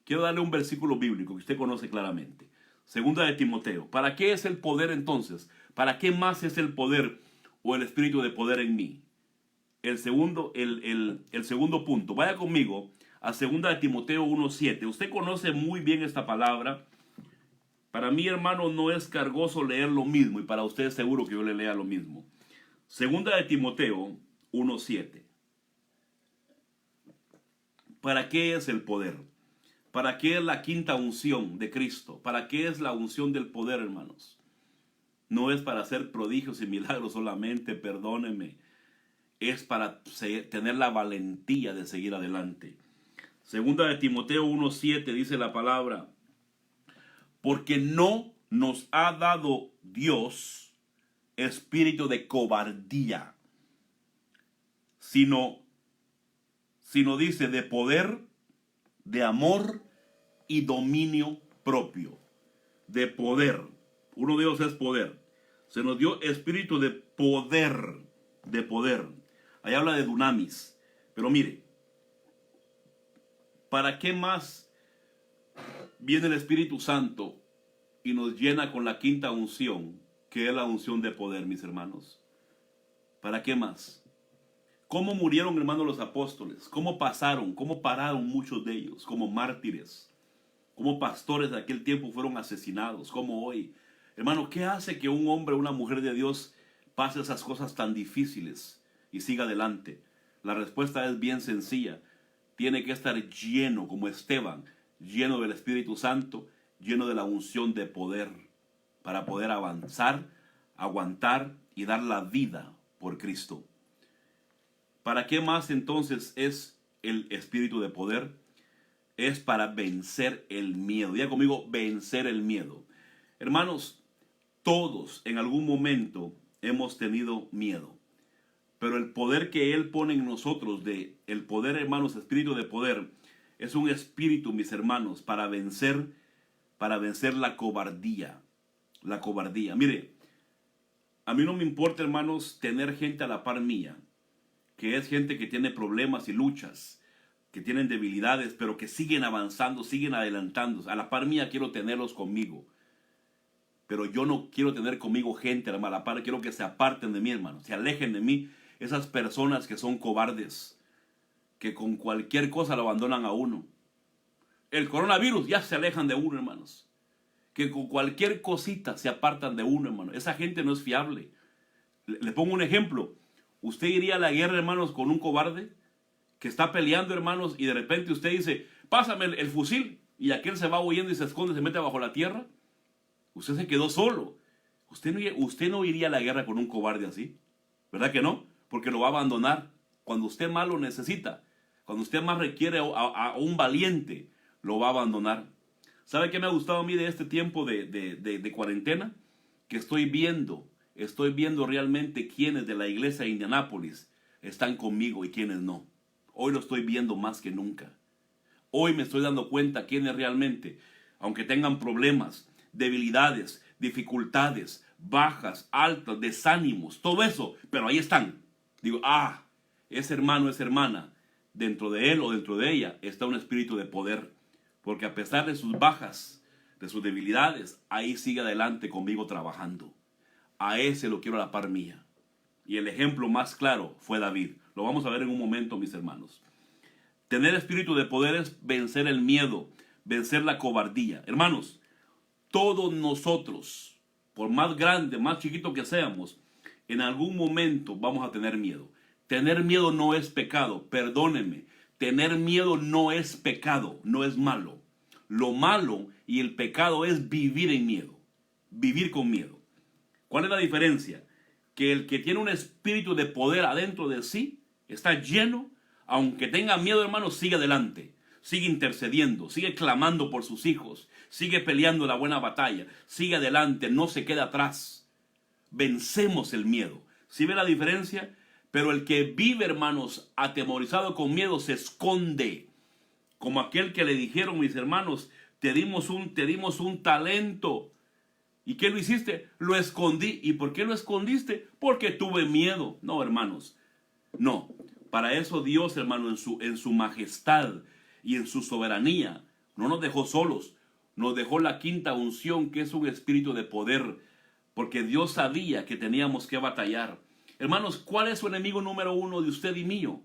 Quiero darle un versículo bíblico que usted conoce claramente. Segunda de Timoteo. ¿Para qué es el poder entonces? ¿Para qué más es el poder o el espíritu de poder en mí? El segundo punto. Vaya conmigo a 2 de Timoteo 1:7. Usted conoce muy bien esta palabra. Para mí, hermano, no es cargoso leer lo mismo, y para usted seguro que yo le lea lo mismo. 2 de Timoteo 1:7. ¿Para qué es el poder? ¿Para qué es la quinta unción de Cristo? ¿Para qué es la unción del poder, hermanos? No es para hacer prodigios y milagros solamente, perdónenme. Es para tener la valentía de seguir adelante. Segunda de Timoteo 1:7 dice la palabra: porque no nos ha dado Dios espíritu de cobardía, sino dice de poder, de amor y dominio propio. De poder. Uno de Dios es poder. Se nos dio espíritu de poder. De poder. Ahí habla de dunamis. Pero mire, ¿para qué más viene el Espíritu Santo y nos llena con la quinta unción, que es la unción de poder, mis hermanos? ¿Para qué más? ¿Cómo murieron, hermanos, los apóstoles? ¿Cómo pasaron? ¿Cómo pararon muchos de ellos como mártires? ¿Cómo pastores de aquel tiempo fueron asesinados? ¿Cómo hoy? Hermano, ¿qué hace que un hombre o una mujer de Dios pase esas cosas tan difíciles y siga adelante? La respuesta es bien sencilla. Tiene que estar lleno, como Esteban, lleno del Espíritu Santo, lleno de la unción de poder, para poder avanzar, aguantar y dar la vida por Cristo. ¿Para qué más entonces es el espíritu de poder? Es para vencer el miedo. Diga conmigo, vencer el miedo. Hermanos, todos en algún momento hemos tenido miedo. Pero el poder que Él pone en nosotros, el poder, hermanos, espíritu de poder, es un espíritu, mis hermanos, para vencer la cobardía. La cobardía. Mire, a mí no me importa, hermanos, tener gente a la par mía, que es gente que tiene problemas y luchas, que tienen debilidades, pero que siguen avanzando, siguen adelantándose. A la par mía quiero tenerlos conmigo. Pero yo no quiero tener conmigo gente, hermano, a la par. Quiero que se aparten de mí, hermano, se alejen de mí. Esas personas que son cobardes, que con cualquier cosa lo abandonan a uno. El coronavirus, ya se alejan de uno, hermanos. que con cualquier cosita se apartan de uno, hermano. Esa gente no es fiable. Le pongo un ejemplo. ¿Usted iría a la guerra, hermanos, con un cobarde que está peleando, hermanos, y de repente usted dice, pásame el fusil, y aquel se va huyendo y se esconde, se mete bajo la tierra? Usted se quedó solo. Usted no iría a la guerra con un cobarde así, ¿verdad que no? Porque lo va a abandonar cuando usted más lo necesita. Cuando usted más requiere a un valiente, lo va a abandonar. ¿Sabe qué me ha gustado a mí de este tiempo de cuarentena? Que estoy viendo realmente quiénes de la iglesia de Indianápolis están conmigo y quiénes no. Hoy lo estoy viendo más que nunca. Hoy me estoy dando cuenta quiénes realmente, aunque tengan problemas, debilidades, dificultades, bajas, altas, desánimos, todo eso, pero ahí están. Digo, ese hermano, esa hermana, dentro de él o dentro de ella está un espíritu de poder, porque a pesar de sus bajas, de sus debilidades, ahí sigue adelante conmigo trabajando. A ese lo quiero a la par mía. Y el ejemplo más claro fue David. Lo vamos a ver en un momento, mis hermanos. Tener espíritu de poder es vencer el miedo, vencer la cobardía. Hermanos, todos nosotros, por más grande, más chiquito que seamos, en algún momento vamos a tener miedo. Tener miedo no es pecado, perdónenme. Tener miedo no es pecado, no es malo. Lo malo y el pecado es vivir en miedo, vivir con miedo. ¿Cuál es la diferencia? Que el que tiene un espíritu de poder adentro de sí, está lleno, aunque tenga miedo, hermano, sigue adelante. Sigue intercediendo, sigue clamando por sus hijos, sigue peleando la buena batalla, sigue adelante, no se queda atrás. Vencemos el miedo. ¿Sí ve la diferencia? Pero el que vive, hermanos, atemorizado con miedo, se esconde. Como aquel que le dijeron, mis hermanos, te dimos un talento. ¿Y qué lo hiciste? Lo escondí. ¿Y por qué lo escondiste? Porque tuve miedo. No, hermanos. No. Para eso Dios, hermano, en su majestad y en su soberanía, no nos dejó solos. Nos dejó la quinta unción, que es un espíritu de poder. Porque Dios sabía que teníamos que batallar. Hermanos, ¿cuál es su enemigo número uno de usted y mío?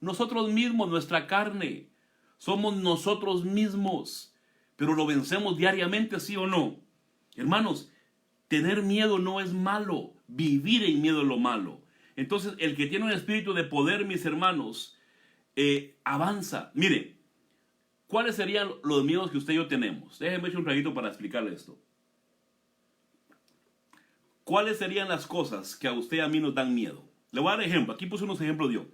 Nosotros mismos, nuestra carne. Somos nosotros mismos. Pero lo vencemos diariamente, ¿sí o no? Hermanos, tener miedo no es malo. Vivir en miedo es lo malo. Entonces, el que tiene un espíritu de poder, mis hermanos, avanza. Mire, ¿cuáles serían los miedos que usted y yo tenemos? Déjenme echar un ratito para explicarle esto. ¿Cuáles serían las cosas que a usted y a mí nos dan miedo? Le voy a dar ejemplo. Aquí puse unos ejemplos yo.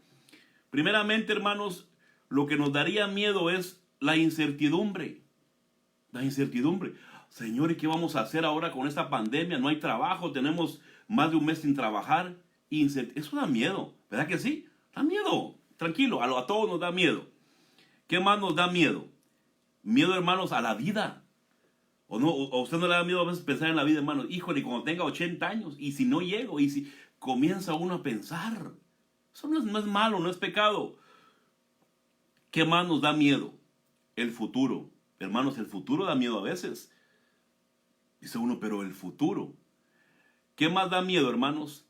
Primeramente, hermanos, lo que nos daría miedo es la incertidumbre. La incertidumbre. Señor, ¿y qué vamos a hacer ahora con esta pandemia? No hay trabajo, tenemos más de un mes sin trabajar. Eso da miedo, ¿verdad que sí? Da miedo. Tranquilo, a todos nos da miedo. ¿Qué más nos da miedo? Miedo, hermanos, a la vida. ¿O no? ¿O a usted no le da miedo a veces pensar en la vida, hermanos? Híjole, cuando tenga 80 años, y si no llego, y si comienza uno a pensar. Eso no es malo, no es pecado. ¿Qué más nos da miedo? El futuro. Hermanos, el futuro da miedo a veces. Dice uno, pero el futuro. ¿Qué más da miedo, hermanos?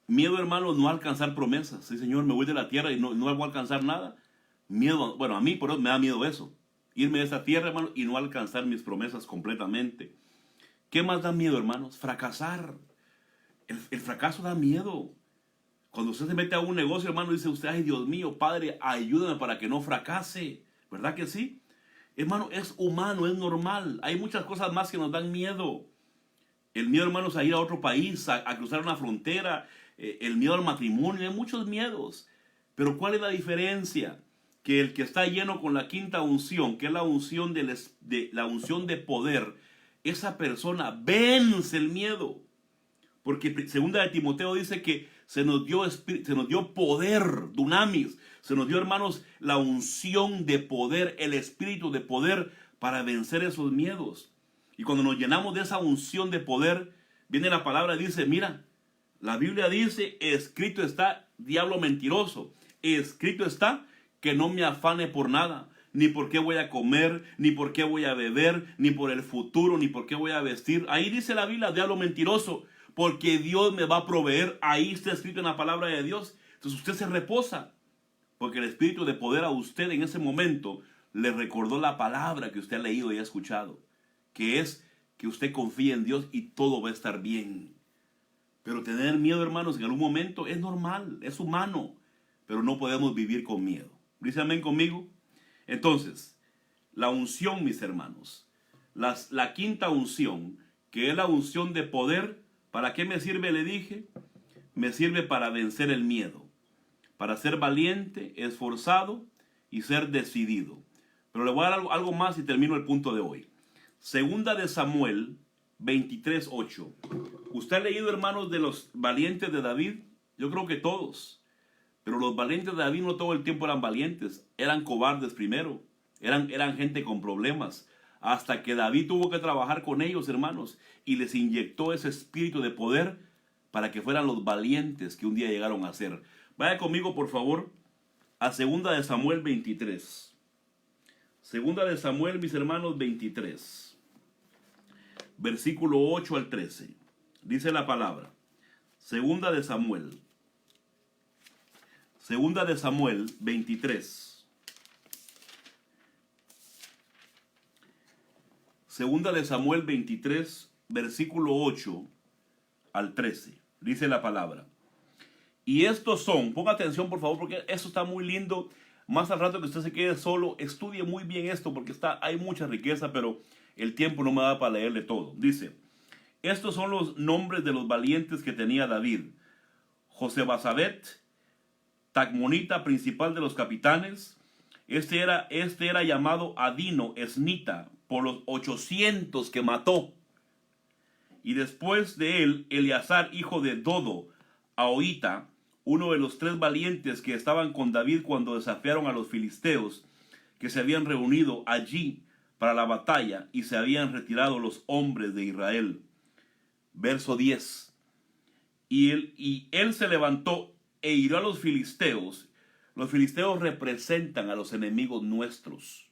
Miedo, hermanos, no alcanzar promesas. Sí, Señor, me voy de la tierra y no voy a alcanzar nada. Miedo, bueno, a mí por eso me da miedo eso. Irme de esa tierra, hermanos, y no alcanzar mis promesas completamente. ¿Qué más da miedo, hermanos? Fracasar. El fracaso da miedo. Cuando usted se mete a un negocio, hermano, dice usted, ay, Dios mío, Padre, ayúdame para que no fracase. ¿Verdad que sí? Hermano, es humano, es normal. Hay muchas cosas más que nos dan miedo. El miedo, hermanos, a ir a otro país, a cruzar una frontera, el miedo al matrimonio, hay muchos miedos. Pero ¿cuál es la diferencia? Que el que está lleno con la quinta unción, que es la unción la unción de poder, esa persona vence el miedo. Porque segunda de Timoteo dice que se nos dio poder, dunamis, se nos dio, hermanos, la unción de poder, el espíritu de poder para vencer esos miedos. Y cuando nos llenamos de esa unción de poder, viene la palabra y dice, mira, la Biblia dice, escrito está, diablo mentiroso, escrito está que no me afane por nada, ni por qué voy a comer, ni por qué voy a beber, ni por el futuro, ni por qué voy a vestir. Ahí dice la Biblia, diablo mentiroso, porque Dios me va a proveer. Ahí está escrito en la palabra de Dios. Entonces usted se reposa, porque el espíritu de poder a usted en ese momento le recordó la palabra que usted ha leído y ha escuchado, que es que usted confíe en Dios y todo va a estar bien. Pero tener miedo, hermanos, en algún momento es normal, es humano, pero no podemos vivir con miedo. ¿Dice amén conmigo? Entonces, la unción, mis hermanos, la quinta unción, que es la unción de poder, ¿para qué me sirve? Le dije, me sirve para vencer el miedo, para ser valiente, esforzado y ser decidido. Pero le voy a dar algo más y termino el punto de hoy. Segunda de Samuel 23:8. ¿Usted ha leído, hermanos, de los valientes de David? Yo creo que todos. Pero los valientes de David no todo el tiempo eran valientes. Eran cobardes primero. Eran gente con problemas. Hasta que David tuvo que trabajar con ellos, hermanos. Y les inyectó ese espíritu de poder para que fueran los valientes que un día llegaron a ser. Vaya conmigo, por favor, a Segunda de Samuel 23. Segunda de Samuel, mis hermanos, 23. Versículo 8 al 13. Dice la palabra. Segunda de Samuel 23. Segunda de Samuel 23, versículo 8 al 13. Dice la palabra. Y estos son, ponga atención por favor, porque esto está muy lindo. Más al rato que usted se quede solo, estudie muy bien esto, porque hay mucha riqueza, pero el tiempo no me da para leerle todo. Dice, estos son los nombres de los valientes que tenía David. José Basabet, Tacmonita, principal de los capitanes. Este era llamado Adino Esnita por los 800 que mató. Y después de él, Eleazar, hijo de Dodo, Ahoita, uno de los 3 valientes que estaban con David cuando desafiaron a los filisteos, que se habían reunido allí para la batalla y se habían retirado los hombres de Israel. Verso 10. Y él se levantó e hirió a los filisteos. Los filisteos representan a los enemigos nuestros.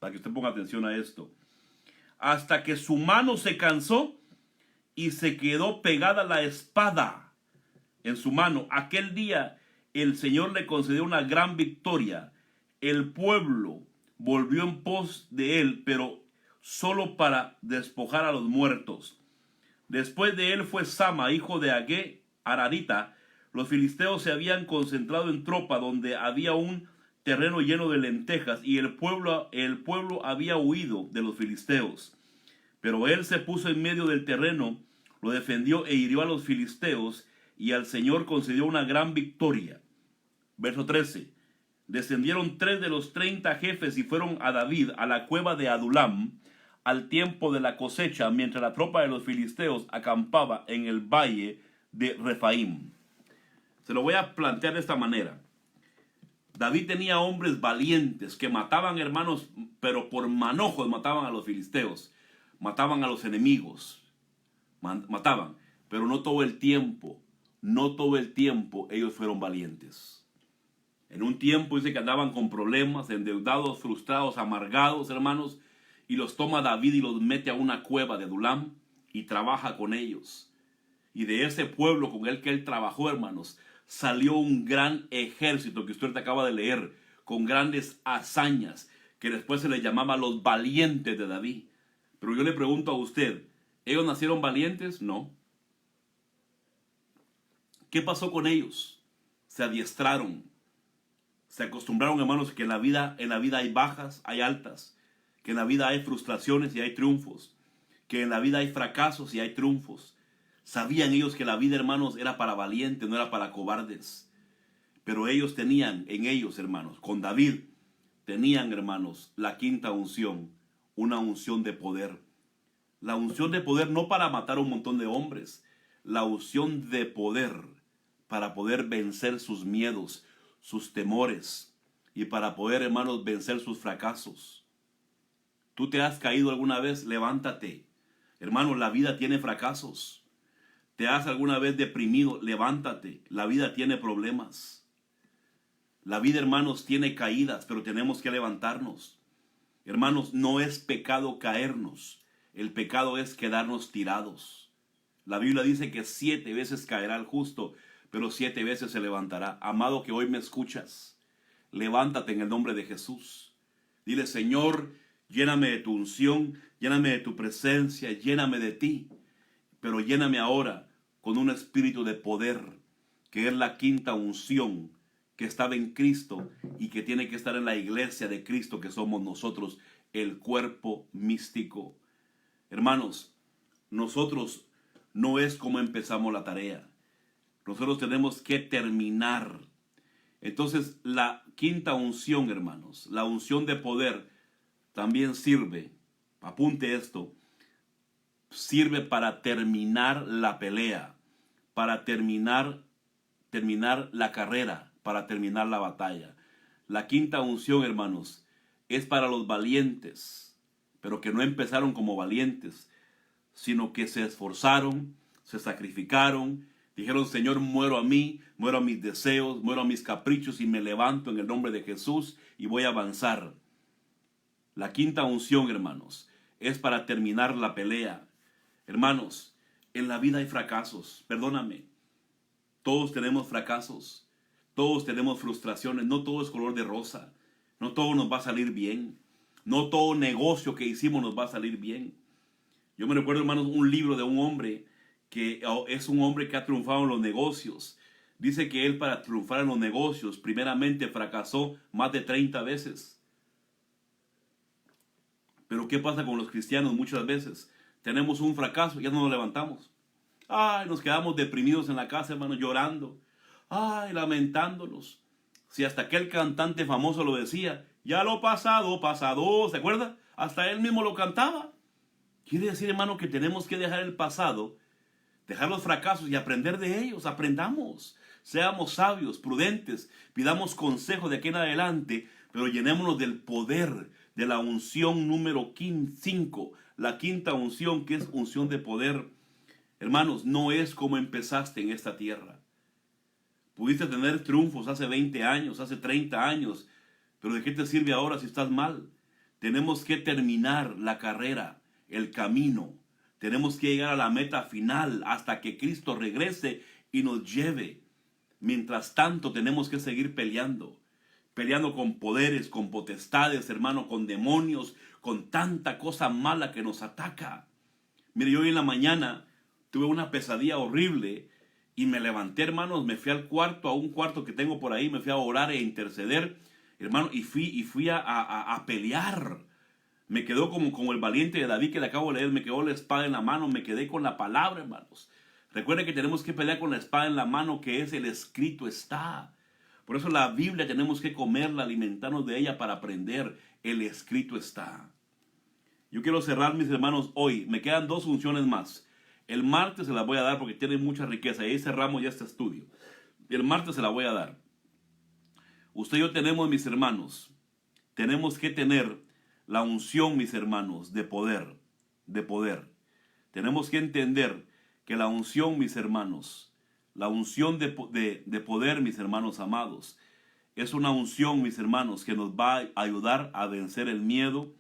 Para que usted ponga atención a esto. Hasta que su mano se cansó y se quedó pegada la espada en su mano. Aquel día el Señor le concedió una gran victoria. El pueblo volvió en pos de él, pero solo para despojar a los muertos. Después de él fue Sama, hijo de Agé, Ararita. Los filisteos se habían concentrado en tropa donde había un terreno lleno de lentejas y el pueblo había huido de los filisteos. Pero él se puso en medio del terreno, lo defendió e hirió a los filisteos y al Señor concedió una gran victoria. Verso 13. Descendieron 3 de los 30 jefes y fueron a David a la cueva de Adulam al tiempo de la cosecha, mientras la tropa de los filisteos acampaba en el valle de Refaim. Se lo voy a plantear de esta manera. David tenía hombres valientes que mataban, hermanos, pero por manojos mataban a los filisteos, mataban a los enemigos, mataban, pero no todo el tiempo ellos fueron valientes. En un tiempo dice que andaban con problemas, endeudados, frustrados, amargados, hermanos, y los toma David y los mete a una cueva de Adulam y trabaja con ellos. Y de ese pueblo con el que él trabajó, hermanos, salió un gran ejército que usted acaba de leer, con grandes hazañas, que después se les llamaba los valientes de David. Pero yo le pregunto a usted, ¿ellos nacieron valientes? No. ¿Qué pasó con ellos? Se adiestraron, se acostumbraron, hermanos, que en la vida hay bajas, hay altas, que en la vida hay frustraciones y hay triunfos, que en la vida hay fracasos y hay triunfos. Sabían ellos que la vida, hermanos, era para valientes, no era para cobardes. Pero ellos tenían en ellos, hermanos, con David, tenían, hermanos, la quinta unción, una unción de poder. La unción de poder no para matar a un montón de hombres, la unción de poder para poder vencer sus miedos, sus temores y para poder, hermanos, vencer sus fracasos. ¿Tú te has caído alguna vez? Levántate. Hermanos, la vida tiene fracasos. ¿Te has alguna vez deprimido? Levántate. La vida tiene problemas. La vida, hermanos, tiene caídas, pero tenemos que levantarnos. Hermanos, no es pecado caernos. El pecado es quedarnos tirados. La Biblia dice que 7 veces caerá el justo, pero 7 veces se levantará. Amado que hoy me escuchas, levántate en el nombre de Jesús. Dile, Señor, lléname de tu unción, lléname de tu presencia, lléname de ti. Pero lléname ahora con un espíritu de poder, que es la quinta unción que estaba en Cristo y que tiene que estar en la iglesia de Cristo, que somos nosotros, el cuerpo místico. Hermanos, nosotros no es como empezamos la tarea. Nosotros tenemos que terminar. Entonces, la quinta unción, hermanos, la unción de poder, también sirve, apunte esto, sirve para terminar la pelea, para terminar la carrera, para terminar la batalla. La quinta unción, hermanos, es para los valientes, pero que no empezaron como valientes, sino que se esforzaron, se sacrificaron, dijeron: Señor, muero a mí, muero a mis deseos, muero a mis caprichos y me levanto en el nombre de Jesús y voy a avanzar. La quinta unción, hermanos, es para terminar la pelea. Hermanos, en la vida hay fracasos, perdóname. Todos tenemos fracasos, todos tenemos frustraciones, no todo es color de rosa, no todo nos va a salir bien, no todo negocio que hicimos nos va a salir bien. Yo me recuerdo, hermanos, un libro de un hombre que es un hombre que ha triunfado en los negocios. Dice que él, para triunfar en los negocios, primeramente fracasó más de 30 veces. Pero ¿qué pasa con los cristianos muchas veces? Tenemos un fracaso, ya no nos levantamos. Ay, nos quedamos deprimidos en la casa, hermanos, llorando. Ay, lamentándonos. Si hasta aquel cantante famoso lo decía: ya lo pasado, pasado, ¿se acuerda? Hasta él mismo lo cantaba. Quiere decir, hermano, que tenemos que dejar el pasado, dejar los fracasos y aprender de ellos. Aprendamos, seamos sabios, prudentes, pidamos consejo de aquí en adelante, pero llenémonos del poder, de la unción número 5, la quinta unción, que es unción de poder. Hermanos, no es como empezaste en esta tierra. Pudiste tener triunfos hace 20 años, hace 30 años, pero ¿de qué te sirve ahora si estás mal? Tenemos que terminar la carrera, el camino. Tenemos que llegar a la meta final hasta que Cristo regrese y nos lleve. Mientras tanto, tenemos que seguir peleando. Peleando con poderes, con potestades, hermano, con demonios, con tanta cosa mala que nos ataca. Mire, yo hoy en la mañana tuve una pesadilla horrible y me levanté, hermanos, me fui al cuarto, a un cuarto que tengo por ahí, me fui a orar e interceder, hermano, y fui a pelear. Me quedó como el valiente de David que le acabo de leer, me quedó la espada en la mano, me quedé con la palabra, hermanos. Recuerden que tenemos que pelear con la espada en la mano, que es el escrito está. Por eso la Biblia tenemos que comerla, alimentarnos de ella para aprender. El escrito está. Yo quiero cerrar, mis hermanos, hoy. Me quedan 2 funciones más. El martes se las voy a dar porque tiene mucha riqueza. Y ahí cerramos ya este estudio. El martes se la voy a dar. Usted y yo tenemos, mis hermanos, tenemos que tener la unción, mis hermanos, de poder. De poder. Tenemos que entender que la unción, mis hermanos, la unción de poder, mis hermanos amados, es una unción, mis hermanos, que nos va a ayudar a vencer el miedo,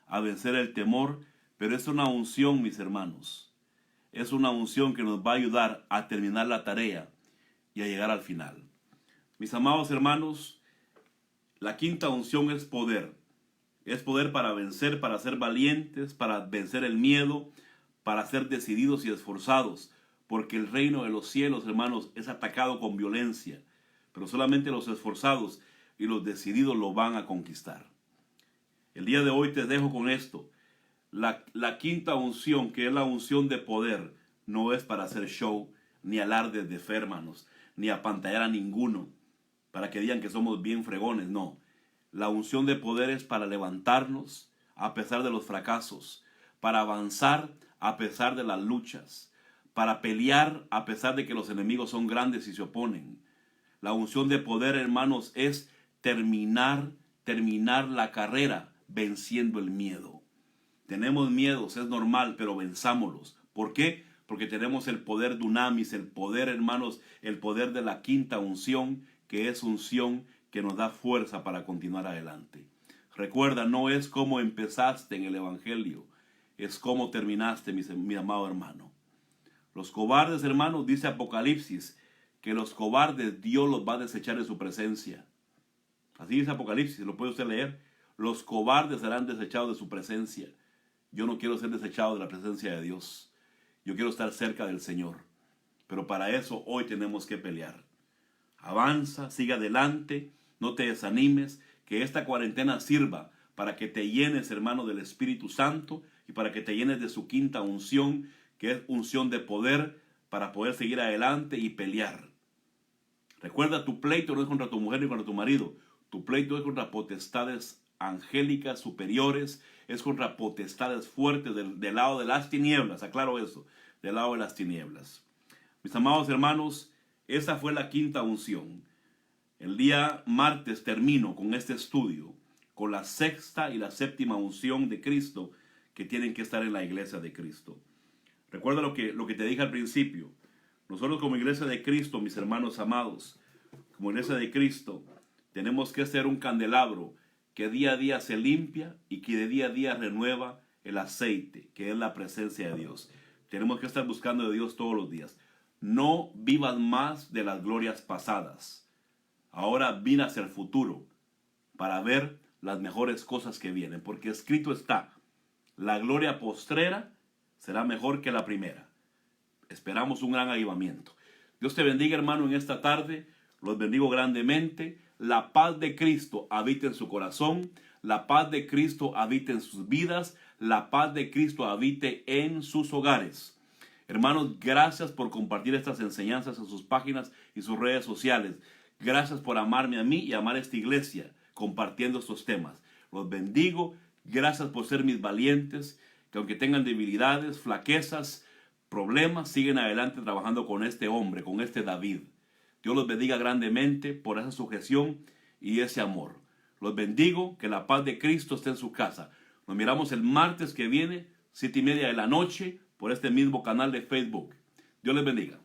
a vencer el temor, pero es una unción, mis hermanos, es una unción que nos va a ayudar a terminar la tarea y a llegar al final. Mis amados hermanos, la quinta unción es poder. Es poder para vencer, para ser valientes, para vencer el miedo, para ser decididos y esforzados, porque el reino de los cielos, hermanos, es atacado con violencia, pero solamente los esforzados y los decididos lo van a conquistar. El día de hoy te dejo con esto. La quinta unción, que es la unción de poder, no es para hacer show, ni alardes de fe, hermanos, ni apantallar a ninguno, para que digan que somos bien fregones, no. La unción de poder es para levantarnos a pesar de los fracasos, para avanzar a pesar de las luchas, para pelear a pesar de que los enemigos son grandes y se oponen. La unción de poder, hermanos, es terminar la carrera venciendo el miedo. Tenemos miedos, es normal, pero venzámoslos. ¿Por qué? Porque tenemos el poder dunamis, el poder, hermanos, el poder de la quinta unción, que es unción que nos da fuerza para continuar adelante. Recuerda, no es como empezaste en el evangelio, es como terminaste, mi amado hermano. Los cobardes, hermanos, dice Apocalipsis, que los cobardes Dios los va a desechar de su presencia. Así dice Apocalipsis, lo puede usted leer. Los cobardes serán desechados de su presencia. Yo no quiero ser desechado de la presencia de Dios. Yo quiero estar cerca del Señor. Pero para eso hoy tenemos que pelear. Avanza, sigue adelante, no te desanimes, que esta cuarentena sirva para que te llenes, hermano, del Espíritu Santo y para que te llenes de su quinta unción, que es unción de poder para poder seguir adelante y pelear. Recuerda, tu pleito no es contra tu mujer ni contra tu marido. Tu pleito es contra potestades angélicas superiores, es contra potestades fuertes del lado de las tinieblas. Aclaro eso, del lado de las tinieblas. Mis amados hermanos, esa fue la quinta unción. El día martes termino con este estudio, con la sexta y la séptima unción de Cristo que tienen que estar en la iglesia de Cristo. Recuerda lo que te dije al principio. Nosotros como iglesia de Cristo, mis hermanos amados, como iglesia de Cristo, tenemos que ser un candelabro que día a día se limpia y que de día a día renueva el aceite, que es la presencia de Dios. Tenemos que estar buscando de Dios todos los días. No vivas más de las glorias pasadas. Ahora mira hacia el futuro para ver las mejores cosas que vienen, porque escrito está, la gloria postrera será mejor que la primera. Esperamos un gran avivamiento. Dios te bendiga, hermano, en esta tarde. Los bendigo grandemente. La paz de Cristo habita en su corazón. La paz de Cristo habita en sus vidas. La paz de Cristo habite en sus hogares. Hermanos, gracias por compartir estas enseñanzas en sus páginas y sus redes sociales. Gracias por amarme a mí y amar a esta iglesia compartiendo estos temas. Los bendigo. Gracias por ser mis valientes, que aunque tengan debilidades, flaquezas, problemas, siguen adelante trabajando con este hombre, con este David. Dios los bendiga grandemente por esa sujeción y ese amor. Los bendigo, que la paz de Cristo esté en su casa. Nos miramos el martes que viene, 7:30 de la noche, por este mismo canal de Facebook. Dios les bendiga.